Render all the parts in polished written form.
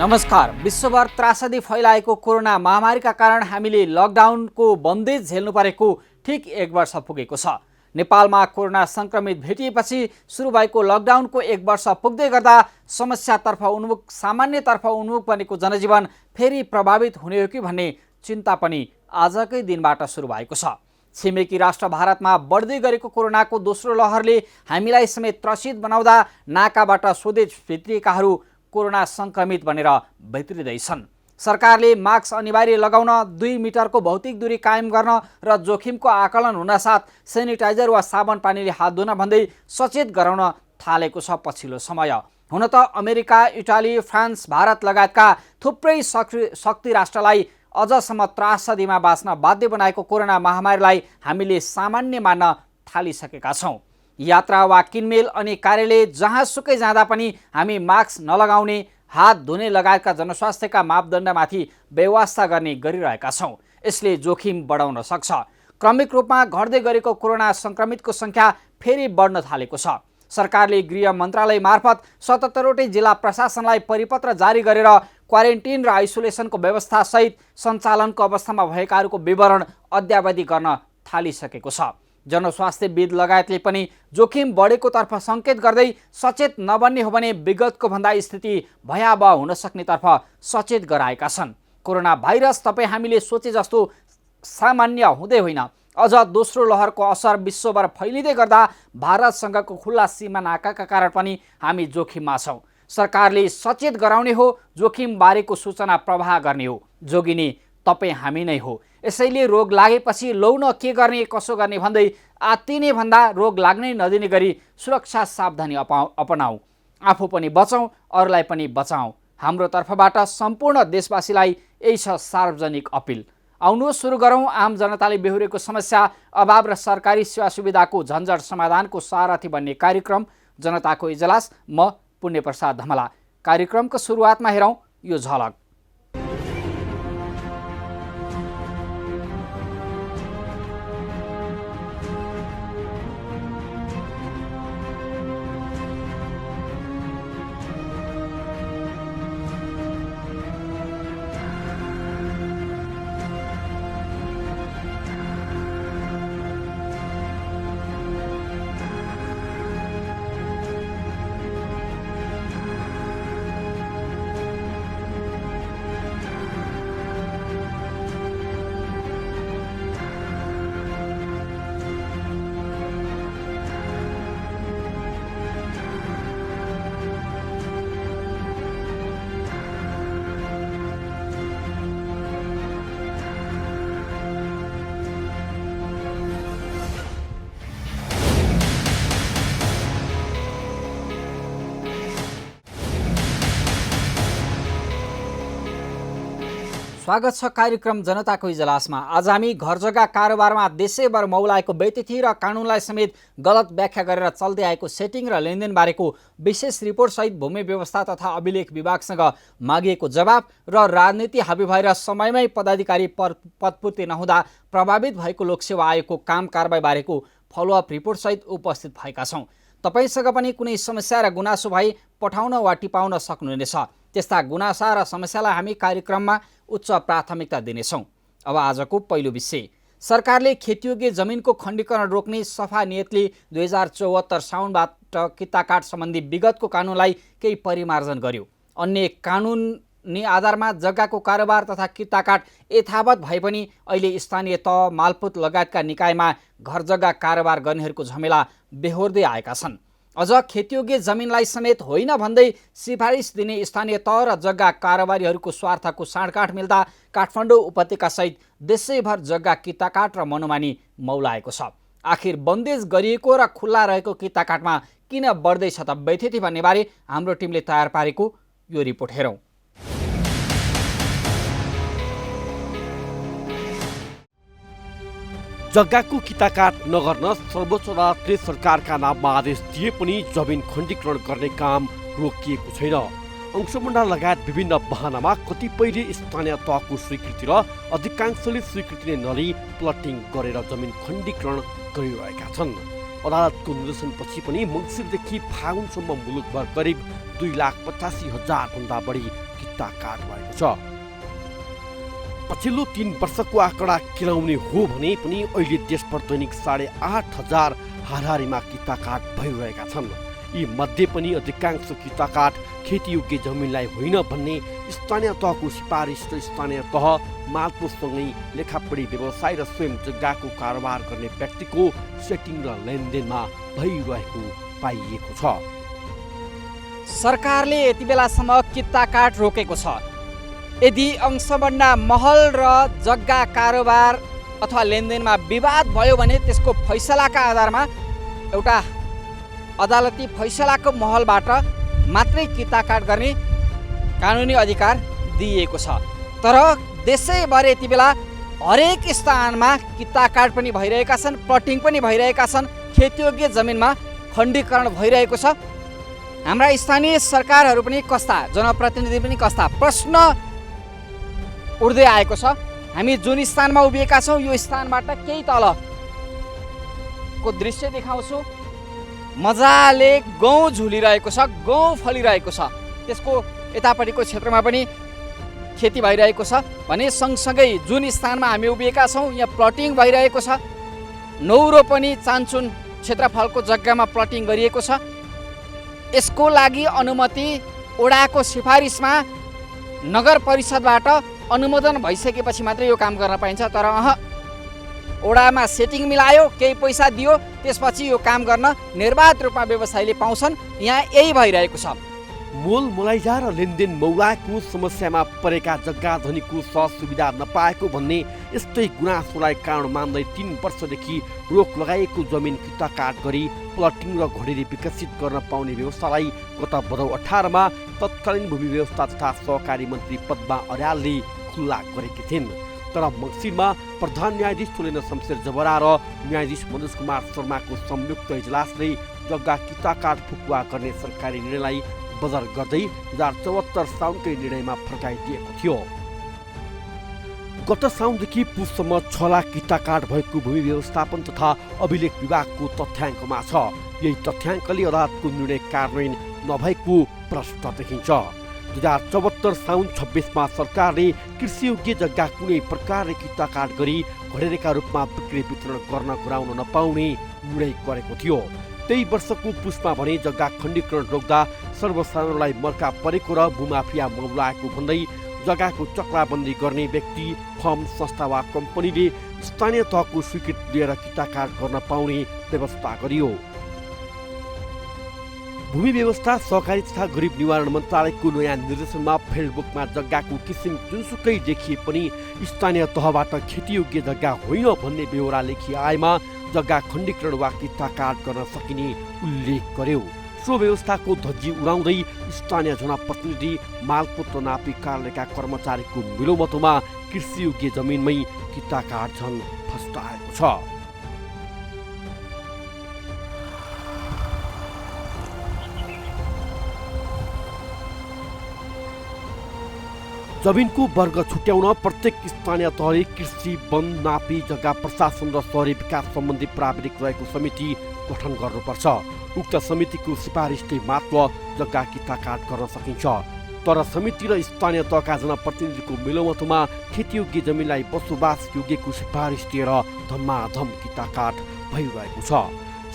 नमस्कार। विश्वभर त्रासदी फैलाएको कोरोना महामारीका कारण हामीले लकडाउनको बन्देज झेल्नु परेको ठिक 1 वर्ष पुगेको छ। नेपालमा कोरोना संक्रमित भेटिएपछि सुरु भएको लकडाउनको 1 वर्ष पुग्दै गर्दा समस्यातर्फ उन्मुख सामान्यतर्फ उन्मुख बनेको जनजीवन फेरि प्रभावित हुने हो कि भन्ने चिन्ता पनि आजकै दिनबाट सुरु भएको छ। छिमेकी राष्ट्र भारतमा बढ्दै गरेको कोरोनाको दोस्रो लहरले हामीलाई समेत त्रसित बनाउँदा नाकाबाट स्वदेश भित्रिएकाहरू कोरोना संक्रमित बनेर भित्रिँदैछन्। सरकारले मास्क अनिवार्य लगाउन, 2 मिटरको भौतिक दूरी कायम गर्न र जोखिमको आकलन हुनसाथ सेनिटाइजर वा साबुन पानीले हात धुन भन्दै सचेत गराउन थालेको छ पछिल्लो समय। हुन त अमेरिका, इटाली, फ्रान्स, भारत लगायतका थुप्रै शक्ति राष्ट्रलाई अझसम्म त्रासदीमा बाँच्न बाध्य बनाएको कोरोना महामारीलाई हामीले सामान्य मान्न थालिसकेका छौँ। यात्रा वा किनमेल अनि कार्यालय जहाँसुकै जाँदा पनि हामी मास्क नलगाउने, हात धुने लगायतका जनस्वास्थ्यका मापदण्डमाथि व्यवस्था गरिरहेका छौँ। यसले जोखिम बढाउन सक्छ। क्रमिक रूपमा घट्दै गरेको कोरोना संक्रमितको सङ्ख्या फेरि बढ्न थालेको छ। सरकारले गृह मन्त्रालय मार्फत 77वटै जिल्ला प्रशासनलाई परिपत्र जारी गरेर क्वारेन्टिन र आइसोलेसनको व्यवस्थासहित सञ्चालनको अवस्थामा भएकाहरूको विवरण अद्यावधि गर्न थालिसकेको छ। जनस्वास्थ्यविद लगायतले पनि जोखिम बढेको तर्फ सङ्केत गर्दै सचेत नबन्ने हो भने विगतको भन्दा स्थिति भयावह हुन सक्नेतर्फ सचेत गराएका छन्। कोरोना भाइरस तपाईँ हामीले सोचे जस्तो सामान्य हुँदै होइन। अझ दोस्रो लहरको असर विश्वभर फैलिँदै गर्दा भारतसँगको खुल्ला सीमा नाकाका कारण पनि हामी जोखिममा छौँ। सरकारले सचेत गराउने हो, जोखिम बारेको सूचना प्रवाह गर्ने हो। जोगिने तपाईँ हामी नै हो। यसैले रोग लागेपछि लौ न के गर्ने कसो गर्ने भन्दै आत्तिने भन्दा रोग लाग्नै नदिने गरी सुरक्षा सावधानी अपनाऊ। आफू पनि बचाउँ, अरूलाई पनि बचाउँ। हाम्रो तर्फबाट सम्पूर्ण देशवासीलाई यही छ सार्वजनिक अपिल। आउनुहोस् सुरु गरौँ आम जनताले बेहोरेको समस्या, अभाव र सरकारी सेवा सुविधाको झन्झट समाधानको सारथी बन्ने कार्यक्रम जनताको इजलास। म पुण्यप्रसाद धमला। कार्यक्रमको सुरुवातमा हेरौँ यो झलक। स्वागत छ कार्यक्रम जनताको इजलासमा। आज हामी घर जग्गा कारोबारमा देशैभर मौलाएको व्यतिथि र कानुनलाई समेत गलत व्याख्या गरेर चल्दै आएको सेटिङ र लेनदेन बारेको विशेष रिपोर्टसहित भूमि व्यवस्था तथा अभिलेख विभागसँग मागिएको जवाब र राजनीति हाबी भएर समयमै पदाधिकारी पदपूर्ति नहुँदा प्रभावित भएको लोकसेवा आयोगको काम कारबाही बारेको फलोअप रिपोर्टसहित उपस्थित भएका छौँ। तपाईसँग पनि कुनै समस्या र गुनासो भई पठाउन वा टिपाउन सक्नुहुनेछ। त्यस्ता गुनासा र समस्यालाई हामी कार्यक्रममा उच्च प्राथमिकता दिनेछौँ। अब आजको पहिलो विषय। सरकारले खेतीयोग्य जमिनको खण्डीकरण रोक्ने सफा नियतले 2074 साउनबाट किताकाट सम्बन्धी विगतको कानुनलाई केही परिमार्जन गर्यो। अन्य कानुनी आधारमा जग्गाको कारोबार तथा किताकाट यथावत भए पनि अहिले स्थानीय तह, मालपोत लगायतका निकायमा घर जग्गा कारोबार गर्नेहरूको झमेला बेहोर्दै आएका छन्। अझ खेतीयोग्य जमिनलाई समेत होइन भन्दै सिफारिस दिने स्थानीय तह र जग्गा कारोबारीहरूको स्वार्थको साँडकाँठ मिल्दा काठमाडौँ उपत्यकासहित देशैभर जग्गा किताकाट र मनोमानी मौलाएको छ। आखिर बन्देज गरिएको र खुल्ला रहेको किताकाटमा किन बढ्दैछ त व्यथिति भन्ने बारे हाम्रो टिमले तयार पारेको यो रिपोर्ट हेरौँ। जग्गाको किताकाट नगर्न सर्वोच्च अदालतले सरकारका नाममा आदेश दिए पनि जमिन खण्डीकरण गर्ने काम रोकिएको छैन। अंशमुण्डा लगायत विभिन्न बहानामा कतिपयले स्थानीय तहको स्वीकृति र अधिकांशले स्वीकृति नलिई प्लटिङ गरेर जमिन खण्डीकरण गरिरहेका छन्। अदालतको निर्देशनपछि पनि मङ्सिरदेखि फागुनसम्म मुलुकभर करिब 2,85,000 भन्दा बढी किता काट भएको छ। पछिल्लो 3 वर्षको आँकडा केलाउने हो भने पनि अहिले देशभर दैनिक 8,500 हाराहारीमा किता काट भइरहेका छन्। यी मध्ये पनि अधिकांश किता काट खेतीयोग्य जमिनलाई होइन भन्ने स्थानीय तहको सिफारिस र स्थानीय तह मालपोतसँगै लेखापढी व्यवसाय र स्वयं जग्गाको कारोबार गर्ने व्यक्तिको सेटिङ र लेनदेनमा भइरहेको पाइएको छ। सरकारले यति बेलासम्म किता काट रोकेको छ। यदि अंशबन्डा महल र जग्गा कारोबार अथवा लेनदेनमा विवाद भयो भने त्यसको फैसलाका आधारमा एउटा अदालती फैसलाको महलबाट मात्रै किता काट गर्ने कानुनी अधिकार दिइएको छ। तर देशैभर यति बेला हरेक स्थानमा किता काट पनि भइरहेका छन्, प्लटिङ पनि भइरहेका छन्, खेतीयोग्य जमिनमा खण्डीकरण भइरहेको छ। हाम्रा स्थानीय सरकारहरू पनि कस्ता, जनप्रतिनिधि पनि कस्ता, प्रश्न उठ्दै आएको छ। हामी जुन स्थानमा उभिएका छौँ यो स्थानबाट केही तलको दृश्य देखाउँछु। मजाले गहुँ झुलिरहेको छ, गहुँ फलिरहेको छ, त्यसको यतापट्टिको क्षेत्रमा पनि खेती भइरहेको छ भने सँगसँगै जुन स्थानमा हामी उभिएका छौँ यहाँ प्लटिङ भइरहेको छ। नौरो पनि चान्चुन क्षेत्रफलको जग्गामा प्लटिङ गरिएको छ। यसको लागि अनुमति ओडाको सिफारिसमा नगर परिषदबाट अनुमोदन भइसकेपछि मात्रै यो काम गर्न पाइन्छ। तर ओडामा सेटिङ मिलायो, केही पैसा दियो, त्यसपछि यो काम गर्न निर्वाध रूपमा व्यवसायीले पाउँछन्। यहाँ यही भइरहेको छ। मोल मोलाइजा र लेनदेन मौलाको समस्यामा परेका जग्गा धनीको सहसुविधा नपाएको भन्ने यस्तै गुनासोलाई कारण मान्दै 3 वर्षदेखि रोक लगाइएको जमिन किता काट गरी प्लटिङ र घडेरी विकसित गर्न पाउने व्यवस्थालाई गत भदौ 18मा तत्कालीन भूमि व्यवस्था तथा सहकारी मन्त्री पद्मा अर्यालले खुल्ला गरेकी थिइन्। तर मङ्सिरमा प्रधान न्यायाधीश चोलेन शमशेर जबरा र न्यायाधीश मनोज कुमार शर्माको संयुक्त इजलासले जग्गा किता काट फुकुवा गर्ने सरकारी निर्णयलाई बदर गर्दै 2074 साउनकै निर्णयमा फर्काइदिएको थियो। गत साउनदेखि पुससम्म 6 लाख किता काट भएको भूमि व्यवस्थापन तथा अभिलेख विभागको तथ्याङ्कमा छ। यही तथ्याङ्कले अदालतको निर्णय कार्यान्वयन नभएको प्रश्न देखिन्छ। 2074 साउन 26मा सरकारले कृषियोग्य जग्गा कुनै प्रकारले किता काट गरी घडेरीका रूपमा बिक्री वितरण गर्न गराउन नपाउने निर्णय गरेको थियो। त्यही वर्षको पुसमा भने जग्गा खण्डीकरण रोक्दा सर्वसाधारणलाई मर्का परेको र भूमाफिया मौलाएको भन्दै जग्गाको चक्राबन्दी गर्ने व्यक्ति, फर्म, संस्था वा कम्पनीले स्थानीय तहको स्वीकृति लिएर किता काट गर्न पाउने व्यवस्था गरियो। भूमि व्यवस्था, सहकारी तथा गरिब निवारण मन्त्रालयको नयाँ निर्देशनमा फेसबुकमा जग्गाको किसिम जुनसुकै देखिए पनि स्थानीय तहबाट खेतीयोग्य जग्गा होइन भन्ने बेहोरा लेखी आएमा जग्गा खण्डीकरण वा किता काट गर्न सकिने उल्लेख गर्यो। सो व्यवस्थाको धज्जी उडाउँदै स्थानीय जनप्रतिनिधि, मालपोत र नापी कार्यालयका कर्मचारीको मिलोमतोमा कृषियोग्य जमिनमै किता काट झन् फस्टाएको छ। जमिनको वर्ग छुट्याउन प्रत्येक स्थानीय तहले कृषि, वन, नापी, जग्गा प्रशासन र शहरी विकास सम्बन्धी प्राविधिक रहेको समिति गठन गर्नुपर्छ। उक्त समितिको सिफारिसले मात्र जग्गा किता काट गर्न सकिन्छ। तर समिति र स्थानीय तहका जनप्रतिनिधिको मिलोमतोमा खेतीयोग्य जमिनलाई बसोबास योग्यको सिफारिस दिएर धमाधम किता काट भइरहेको छ।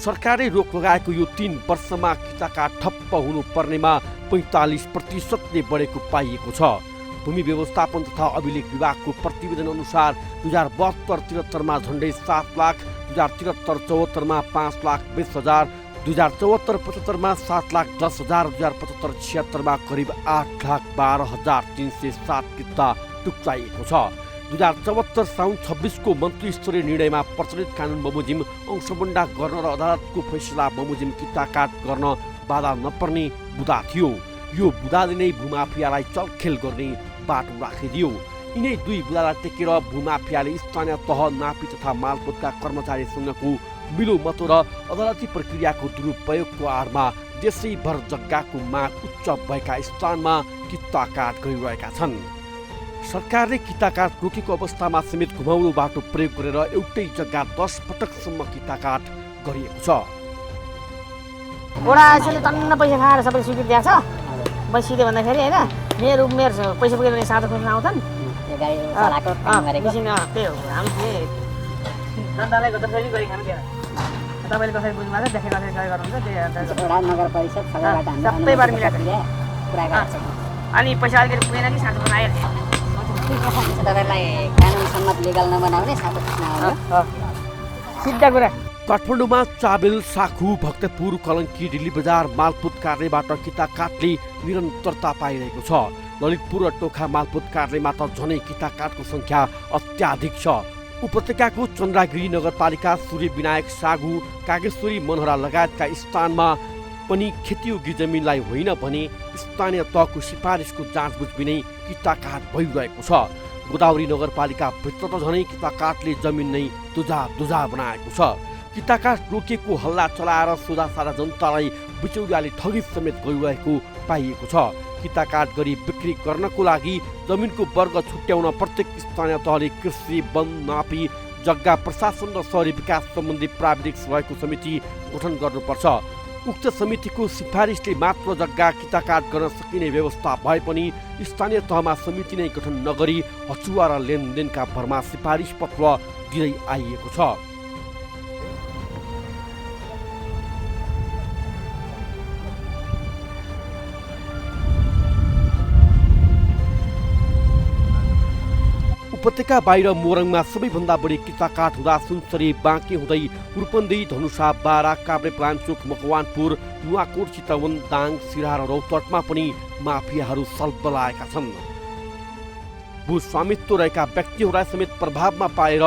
सरकारले रोक लगाएको यो 3 वर्षमा किता काट ठप्प हुनुपर्नेमा 45% बढेको पाइएको छ। भूमि व्यवस्थापन तथा अभिलेख विभागको प्रतिवेदन अनुसार 2072-73मा झन्डै 7 लाख, 2073-74मा 5,20,000, 2074-75मा 7,10,000, 2075-76मा करिब 8,12,307 किता टुक्राइएको छ। 2074 साउन 26को मन्त्री स्तरीय निर्णयमा प्रचलित कानुन बमोजिम अंशबन्डा गर्न र अदालतको फैसला बमोजिम किता काट गर्न बाधा नपर्ने बुदा थियो। यो बुदाले नै भूमाफियालाई चलखेल गर्ने बाटो राखिदियो। यिनै दुई बुदालाई टेकेर भूमाफियाले स्थानीय तह, नापी तथा मालपोतका कर्मचारीसँगको मिलोमतो र अदालती प्रक्रियाको दुरुपयोगको आडमा देशैभर जग्गाको माग उच्च भएका स्थानमा किता काट गरिरहेका छन्। सरकारले किता काट रोकेको अवस्थामा समेत घुमाउरो बाटो प्रयोग गरेर एउटै जग्गा 10 पटकसम्म किता काट गरिएको छ। वडा आइसले टन्न पैसा खाएर सबै स्वीकृति दिएको छ। बसिदियो भन्दाखेरि होइन मेरो पैसा पुगेर साँझ खोज्न आउँछन् यो गाडी चलाएको काम गरेको त्यही हो हामीले जनतालाई जसरी गरी खानु दिएर तपाईँले कसरी बुझ्नु भएको देखेर कसरी गरी गर्नुहुन्छ त्यही एउटा नगर परिषद सबैबाट हामीले सबैबाट मिलाएको कुरा गरेको छौँ। अनि पैसा अलिकति पुगेन कि साँझ खोज्न आइहाल्छ तपाईँलाई कानुन सम्मत लिगल नबनाउने साथै सिधा कुरा। काठमाडौँमा चाबेल साखु भक्तपुर कलङ्की दिल्ली बजार मालपुत कार्यालयबाट किता काटले निरन्तरता पाइरहेको छ। ललितपुर र टोखा मालपुत कार्यालयमा त झनै किता काटको सङ्ख्या अत्याधिक छ। उपत्यकाको चन्द्रागिरी नगरपालिका सूर्य विनायक सागु कागेश्वरी मनहरा लगायतका स्थानमा पनि खेतीयोग्य जमिनलाई होइन भने स्थानीय तहको सिफारिसको जाँचबुझ बिनै किता काट भइरहेको छ। गोदावरी नगरपालिका भित्र त झनै किता काटले जमिन नै दुजा बनाएको छ। किताकाट रोकेको हल्ला चलाएर सोझासाझा जनतालाई बिचौलियाले ठगी समेत गरिरहेको पाइएको छ। किताकाट गरी बिक्री गर्नको लागि जमिनको वर्ग छुट्याउन प्रत्येक स्थानीय तहले कृषि वन मापी जग्गा प्रशासन र शहरी विकास सम्बन्धी प्राविधिक सभाको समिति गठन गर्नुपर्छ। उक्त समितिको सिफारिसले मात्र जग्गा किताकाट गर्न सकिने व्यवस्था भए पनि स्थानीय तहमा समिति नै गठन नगरी हचुवा र लेनदेनका भरमा सिफारिस पत्र दिँदै आइएको छ। उपत्यका बाहिर मोरङमा सबैभन्दा बढी किताकाट हुँदा सुनसरी बाँके हुँदै रूपन्देही धनुषा बारा काभ्रे प्लान्चोक मकवानपुर नुवाकोट चितवन दाङ सिराहा र रौतहटमा पनि माफियाहरू सल्बलाएका छन्। भूस्वामित्व रहेका व्यक्तिहरूलाई समेत प्रभावमा पाएर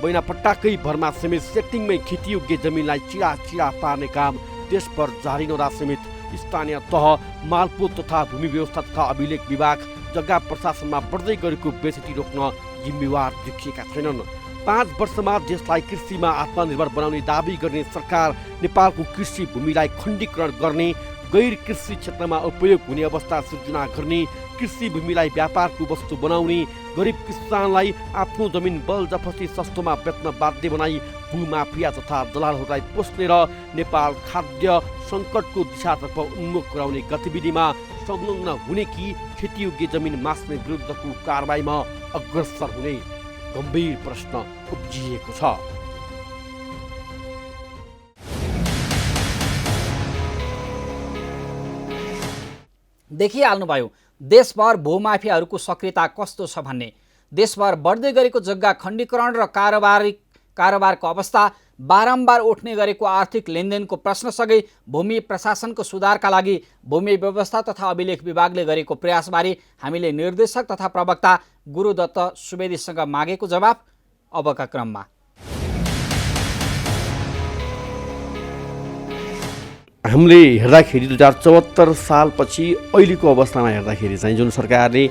बैनापट्टाकै भरमा समेत सेटिङमै खेतीयोग्य जमिनलाई चिरा पार्ने काम देशभर जारी नहुँदा समेत स्थानीय तह मालपोत तथा भूमि व्यवस्था तथा अभिलेख विभाग जग्गा प्रशासनमा बढ्दै गरेको बेचती रोक्न जिम्मेवार देखिएका छैनन्। 5 वर्षमा देशलाई कृषिमा आत्मनिर्भर बनाउने दाबी गर्ने सरकार नेपालको कृषि भूमिलाई खण्डीकरण गर्ने, गैर कृषि क्षेत्रमा उपयोग हुने अवस्था सृजना गर्ने, कृषि भूमिलाई व्यापारको वस्तु बनाउने, गरिब किसानलाई आफ्नो जमिन बल जफती सस्तोमा बेच्न बाध्य बनाई भूमाफिया तथा दलालहरूलाई पोस्ने र नेपाल खाद्य सङ्कटको दिशातर्फ उन्मुख गराउने गतिविधिमा संलग्न हुने कि खेतीयोग्य जमिन मास्ने विरुद्धको कारबाहीमा अग्रसर हुने गम्भीर प्रश्न उब्जिएको छ। देखिहाल्नुभयो देशभर भूमाफियाहरूको सक्रियता कस्तो छ भन्ने। देशभर बढ्दै गरेको जग्गा खण्डीकरण र कारोबारको अवस्था, बारम्बार उठ्ने गरेको आर्थिक लेनदेनको प्रश्नसँगै भूमि प्रशासनको सुधारका लागि भूमि व्यवस्था तथा अभिलेख विभागले गरेको प्रयासबारे हामीले निर्देशक तथा प्रवक्ता गुरुदत्त सुवेदीसँग मागेको जवाफ अबका क्रममा। हामीले हेर्दाखेरि 2074 सालपछि अहिलेको अवस्थामा हेर्दाखेरि चाहिँ जुन सरकारले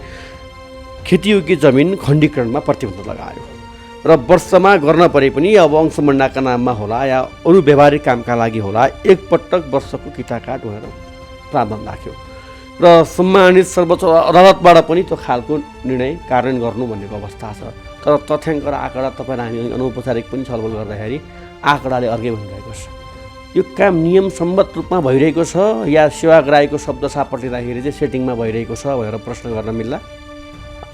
खेतीयोग्य जमिन खण्डीकरणमा प्रतिबन्ध लगायो र वर्षमा गर्न परे पनि अब अंशमण्डाका नाममा होला या अरू व्यावहारिक कामका लागि होला एकपटक वर्षको किताकाट भनेर प्रावधान राख्यो र सम्मानित सर्वोच्च अदालतबाट पनि त्यो खालको निर्णय कार्यान्वयन गर्नु भन्नेको अवस्था छ। तर तथ्याङ्क र आँकडा तपाईँलाई हामी अनौपचारिक पनि छलफल गर्दाखेरि आँकडाले अर्कै भनिरहेको छ। यो काम नियम सम्मत रूपमा भइरहेको छ या सेवाग्राहीको शब्द सापटिँदाखेरि चाहिँ सेटिङमा भइरहेको छ भनेर प्रश्न गर्न मिल्ला?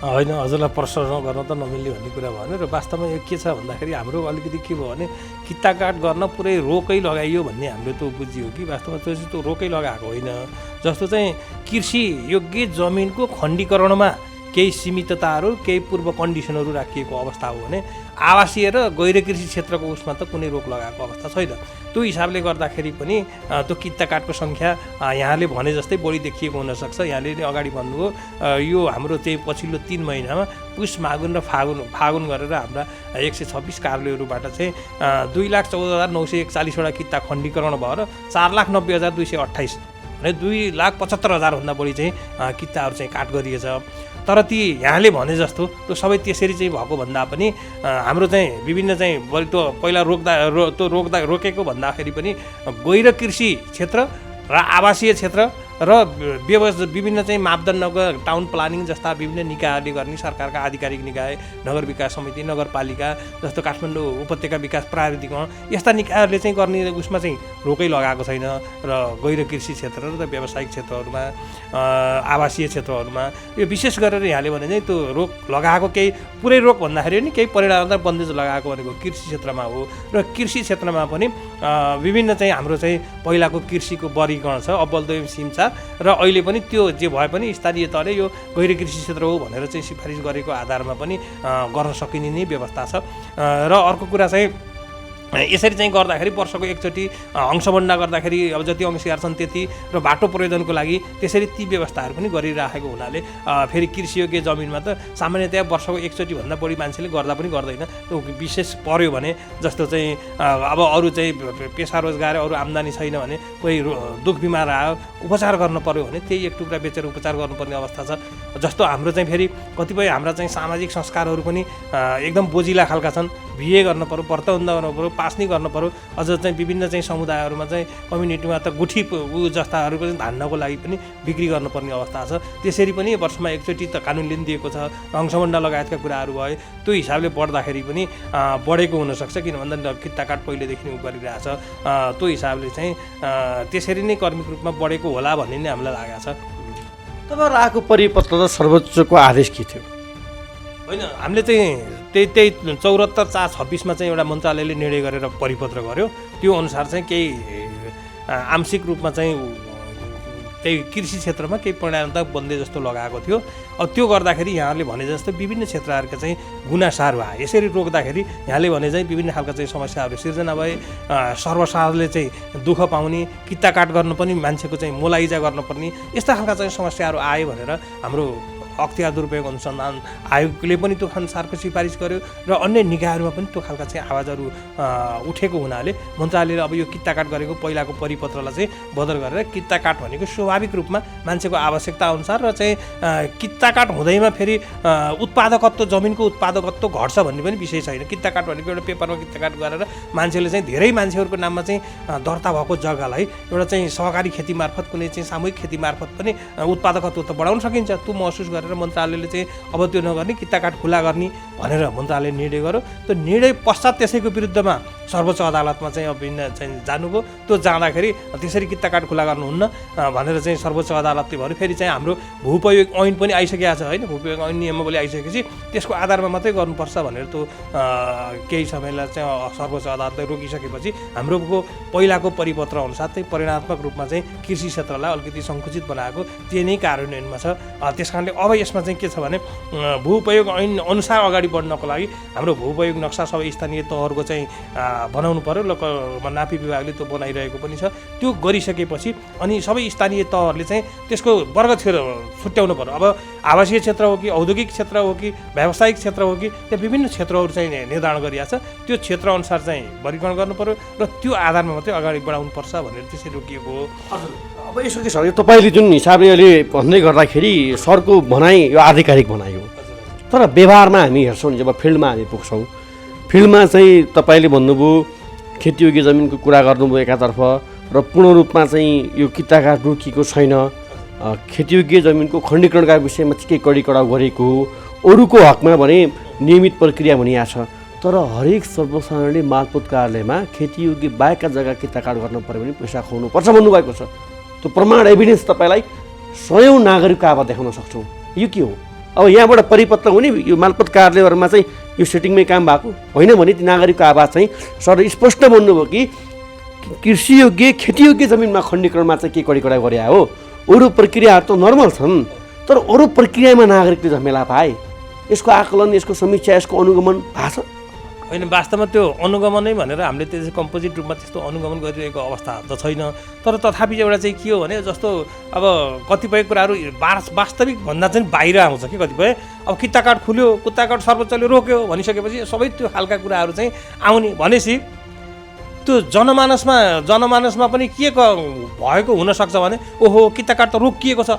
होइन, हजुरलाई प्रश्न गर्न त नमिल्ने भन्ने कुरा भयो र वास्तवमा यो के छ भन्दाखेरि हाम्रो अलिकति के भयो भने किताकाट गर्न पुरै रोकै लगाइयो भन्ने हाम्रो त बुझियो कि वास्तवमा त्यो रोकै लगाएको होइन। जस्तो चाहिँ कृषि योग्य जमिनको खण्डीकरणमा केही सीमितताहरू केही पूर्व कन्डिसनहरू राखिएको अवस्था हो भने आवासीय र गैर कृषि क्षेत्रको उसमा त कुनै रोक लगाएको अवस्था छैन। त्यो हिसाबले गर्दाखेरि पनि त्यो किताकाटको सङ्ख्या यहाँले भने जस्तै बढी देखिएको हुनसक्छ। यहाँले नै अगाडि भन्नुभयो यो हाम्रो चाहिँ पछिल्लो 3 महिनामा पुष माघुन र फागुन गरेर हाम्रा 126 कार्यालयहरूबाट चाहिँ 2,14,941 वटा किता खण्डीकरण भएर 4,90,228 भने 2,75,000 भन्दा बढी चाहिँ किताहरू चाहिँ काट गरिएछ। तर ती यहाँले भने जस्तो त्यो सबै त्यसरी चाहिँ भएको भन्दा पनि हाम्रो चाहिँ विभिन्न चाहिँ त्यो पहिला रोकेको भन्दाखेरि पनि गैर कृषि क्षेत्र र आवासीय क्षेत्र र विभिन्न चाहिँ मापदण्डको टाउन प्लानिङ जस्ता विभिन्न निकायहरूले गर्ने सरकारका आधिकारिक निकाय, नगर विकास समिति, नगरपालिका जस्तो काठमाडौँ उपत्यका विकास प्राधिकरण यस्ता निकायहरूले चाहिँ गर्ने उसमा चाहिँ रोकै लगाएको छैन र गैर कृषि क्षेत्र र व्यावसायिक क्षेत्रहरूमा आवासीय क्षेत्रहरूमा यो विशेष गरेर यहाँले भने चाहिँ त्यो रोक लगाएको केही पुरै रोक भन्दाखेरि नि केही परिणामबाट बन्देज लगाएको भनेको कृषि क्षेत्रमा हो र कृषि क्षेत्रमा पनि विभिन्न चाहिँ हाम्रो चाहिँ पहिलाको कृषिको वर्गीकरण छ अब्बल सिमसा र अहिले पनि त्यो जे भए पनि स्थानीय तहले यो गैर कृषि क्षेत्र हो भनेर चाहिँ सिफारिस गरेको आधारमा पनि गर्न सकिने नै व्यवस्था छ र अर्को कुरा चाहिँ यसरी चाहिँ गर्दाखेरि वर्षको एकचोटि अंशबन्डा गर्दाखेरि अब जति अंशियार छन् त्यति र बाटो प्रयोजनको लागि त्यसरी ती व्यवस्थाहरू पनि गरिराखेको हुनाले फेरि कृषियोग्य जमिनमा त सामान्यतया वर्षको एकचोटि भन्दा बढी मान्छेले गर्दा पनि गर्दैन त्यो विशेष पर्यो भने जस्तो चाहिँ अब अरू चाहिँ पेसा रोजगार अरू आम्दानी छैन भने कोही दुख बिमार आयो उपचार गर्न पर्यो भने त्यही एक टुक्रा बेचेर उपचार गर्नुपर्ने अवस्था छ जस्तो हाम्रो चाहिँ फेरि कतिपय हाम्रा चाहिँ सामाजिक संस्कारहरू पनि एकदम बोजिला खालका छन् बिहे गर्न पर्यो व्रतबन्ध गर्नु पर्यो पास्नी गर्नु पर्यो अझ चाहिँ विभिन्न चाहिँ समुदायहरूमा चाहिँ कम्युनिटीमा त गुठी जस्ताहरूको चाहिँ धान्नको लागि पनि बिक्री गर्नुपर्ने अवस्था छ त्यसरी पनि वर्षमा एकचोटि त कानुनले पनि दिएको छ अंशबन्डा लगायतका कुराहरू भए त्यो हिसाबले बढ्दाखेरि पनि बढेको हुनसक्छ किन भन्दा किताकाट पहिलेदेखि नै गरिरहेछ त्यो हिसाबले चाहिँ त्यसरी नै कर्मिक रूपमा बढेको होला भन्ने नै हामीलाई लागेको छ। तब आएको परिपत्र र सर्वोच्चको आदेश के थियो? होइन हामीले चाहिँ त्यही 74/4/26 चाहिँ एउटा मन्त्रालयले निर्णय गरेर परिपत्र गर्यो त्यो अनुसार चाहिँ केही आंशिक रूपमा चाहिँ त्यही कृषि क्षेत्रमा केही परिणामता बन्दै जस्तो लगाएको थियो। अब त्यो गर्दाखेरि यहाँहरूले भने जस्तो विभिन्न क्षेत्रहरूका चाहिँ गुनासार भए यसरी रोक्दाखेरि यहाँले भने चाहिँ विभिन्न खालका चाहिँ समस्याहरू सिर्जना भए सर्वसाधारणले चाहिँ दुःख पाउने किताकाट गर्नु पनि मान्छेको चाहिँ मोलाइजा गर्नुपर्ने यस्ता खालका चाहिँ समस्याहरू आयो भनेर हाम्रो अख्तियार दुरुपयोग अनुसन्धान आयोगले पनि त्यो अनुसारको सिफारिस गर्यो र अन्य निकायहरूमा पनि त्यो खालका चाहिँ आवाजहरू उठेको हुनाले मन्त्रालयले अब यो किताकाट गरेको पहिलाको परिपत्रलाई चाहिँ बदल गरेर किताकाट भनेको स्वाभाविक रूपमा मान्छेको आवश्यकता अनुसार र चाहिँ किताकाट हुँदैमा फेरि उत्पादकत्व जमिनको उत्पादकत्व घट्छ भन्ने पनि विषय छैन। किताकाट भनेको एउटा पेपरमा किताकाट गरेर मान्छेले चाहिँ धेरै मान्छेहरूको नाममा चाहिँ दर्ता भएको जग्गालाई एउटा चाहिँ सहकारी खेती मार्फत कुनै चाहिँ सामूहिक खेती मार्फत पनि उत्पादकत्व त बढाउन सकिन्छ त्यो महसुस गरेर मन्त्रालयले चाहिँ अब त्यो नगर्ने किताकाट खुला गर्ने भनेर मन्त्रालयले निर्णय गर्यो। त्यो निर्णय पश्चात त्यसैको विरुद्धमा सर्वोच्च अदालतमा चाहिँ अब चाहिँ जानुभयो। त्यो जाँदाखेरि त्यसरी किताकाट खुला गर्नुहुन्न भनेर चाहिँ सर्वोच्च अदालतले भन्यो। फेरि चाहिँ हाम्रो भूउपयोग ऐन पनि आइसकेको छ होइन, भूउपयोग ऐन नियमावली आइसकेपछि त्यसको आधारमा मात्रै गर्नुपर्छ भनेर त्यो केही समयलाई चाहिँ सर्वोच्च अदालतले रोकिसकेपछि हाम्रो पहिलाको परिपत्र अनुसार चाहिँ परिणात्मक रूपमा चाहिँ कृषि क्षेत्रलाई अलिकति सङ्कुचित बनाएको त्यो नै कार्यान्वयनमा छ। त्यस कारणले अब यसमा चाहिँ के छ भने भूउपयोग ऐन अनुसार अगाडि बढ्नको लागि हाम्रो भूउपयोग नक्सा सबै स्थानीय तहहरूको चाहिँ बनाउनु पर्यो। नापी विभागले त्यो बनाइरहेको पनि छ। त्यो गरिसकेपछि अनि सबै स्थानीय तहहरूले चाहिँ त्यसको वर्ग छुट्याउनु पर्यो। अब आवासीय क्षेत्र हो कि औद्योगिक क्षेत्र हो कि व्यावसायिक क्षेत्र हो कि त्यो विभिन्न क्षेत्रहरू चाहिँ निर्धारण गरिएको छ। त्यो क्षेत्र अनुसार चाहिँ वर्गीकरण गर्नु पर्यो र त्यो आधारमा मात्रै अगाडि बढाउनुपर्छ भनेर त्यसरी रोकिएको हो। अब यसो के सर तपाईँले जुन हिसाबले अहिले भन्दै गर्दाखेरि सरको भनाइ यो आधिकारिक भनाइ हो, तर व्यवहारमा हामी हेर्छौँ जब फिल्डमा हामी पुग्छौँ फिल्डमा चाहिँ तपाईँले भन्नुभयो खेतीयोग्य जमिनको कुरा गर्नुभयो एकातर्फ र पूर्ण रूपमा चाहिँ यो किताकाट रोकिएको छैन, खेतीयोग्य जमिनको खण्डीकरणका विषयमा चाहिँ केही कडी-कडाउ गरेको हो, अरूको हकमा भने नियमित प्रक्रिया भनिएको छ। तर हरेक सर्वसाधारणले मालपोत कार्यालयमा खेतीयोग्य बाहेकका जग्गा किताकाट गर्न पऱ्यो भने पैसा खुवाउनुपर्छ भन्नुभएको छ। त्यो प्रमाण एभिडेन्स तपाईँलाई 100औं नागरिकको आवाज देखाउन सक्छौँ। यो के हो? अब यहाँबाट परिपत्र हुने यो मालपोत कार्यालयहरूमा चाहिँ यो सेटिङमै काम भएको होइन भने ती नागरिकको आवाज चाहिँ सर स्पष्ट भन्नुभयो कि कृषियोग्य खेतीयोग्य जमिनमा खण्डीकरणमा चाहिँ के कडी-कडाउ गरे हो, अरू प्रक्रियाहरू त नर्मल छन् तर अरू प्रक्रियामा नागरिकले झमेला पाए। यसको आकलन, यसको समीक्षा, यसको अनुगमन भएको छ होइन? वास्तवमा त्यो अनुगमनै भनेर हामीले त्यसै कम्पोजिट रूपमा त्यस्तो अनुगमन गरिरहेको अवस्था त छैन। तर तथापि एउटा चाहिँ के हो भने जस्तो अब कतिपय कुराहरू वास्तविक भन्दा चाहिँ बाहिर आउँछ कि कतिपय अब किताकाट खुल्यो, किताकाट सर्वोच्चले रोक्यो भनिसकेपछि सबै त्यो खालका कुराहरू चाहिँ आउने भनेपछि त्यो जनमानसमा पनि के भएको हुनसक्छ भने ओहो किताकाट त रोकिएको छ,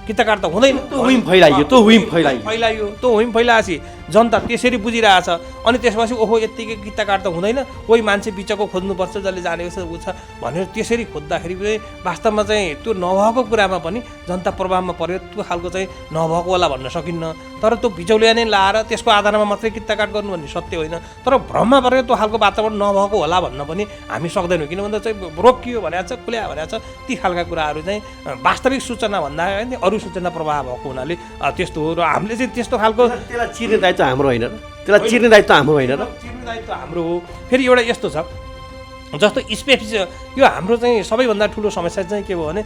किताकाट त हुँदैन, त्यो हुइम फैलाइयो त्यो हुइम फैलाएपछि जनता त्यसरी बुझिरहेछ। अनि त्यसपछि ओहो यत्तिकै किता काट त हुँदैन, कोही मान्छे बिचको खोज्नुपर्छ जसले जानेको छ ऊ छ भनेर त्यसरी खोज्दाखेरि पनि वास्तवमा चाहिँ त्यो नभएको कुरामा पनि जनता प्रभावमा पर्यो। त्यो खालको चाहिँ नभएको होला भन्न सकिन्न, तर त्यो बिचौलिया नै लाएर त्यसको आधारमा मात्रै किता काट गर्नु भन्ने सत्य होइन। तर भ्रममा परेर त्यो खालको वातावरण नभएको होला भन्न पनि हामी सक्दैनौँ, किन भन्दा चाहिँ रोकियो भनेको छ, खुल्या भनेको छ, ती खालका कुराहरू चाहिँ वास्तविक सूचना भन्दा अरू सूचना प्रभाव भएको हुनाले त्यस्तो हो। र हामीले चाहिँ त्यस्तो खालको त्यसलाई चिर्ने दायित्व हाम्रो होइन र, त्यसलाई चिर्ने दायित्व हाम्रो होइन र, चिर्ने दायित्व हाम्रो हो। फेरि एउटा यस्तो छ जस्तो स्पेस यो हाम्रो चाहिँ सबैभन्दा ठुलो समस्या चाहिँ के भयो भने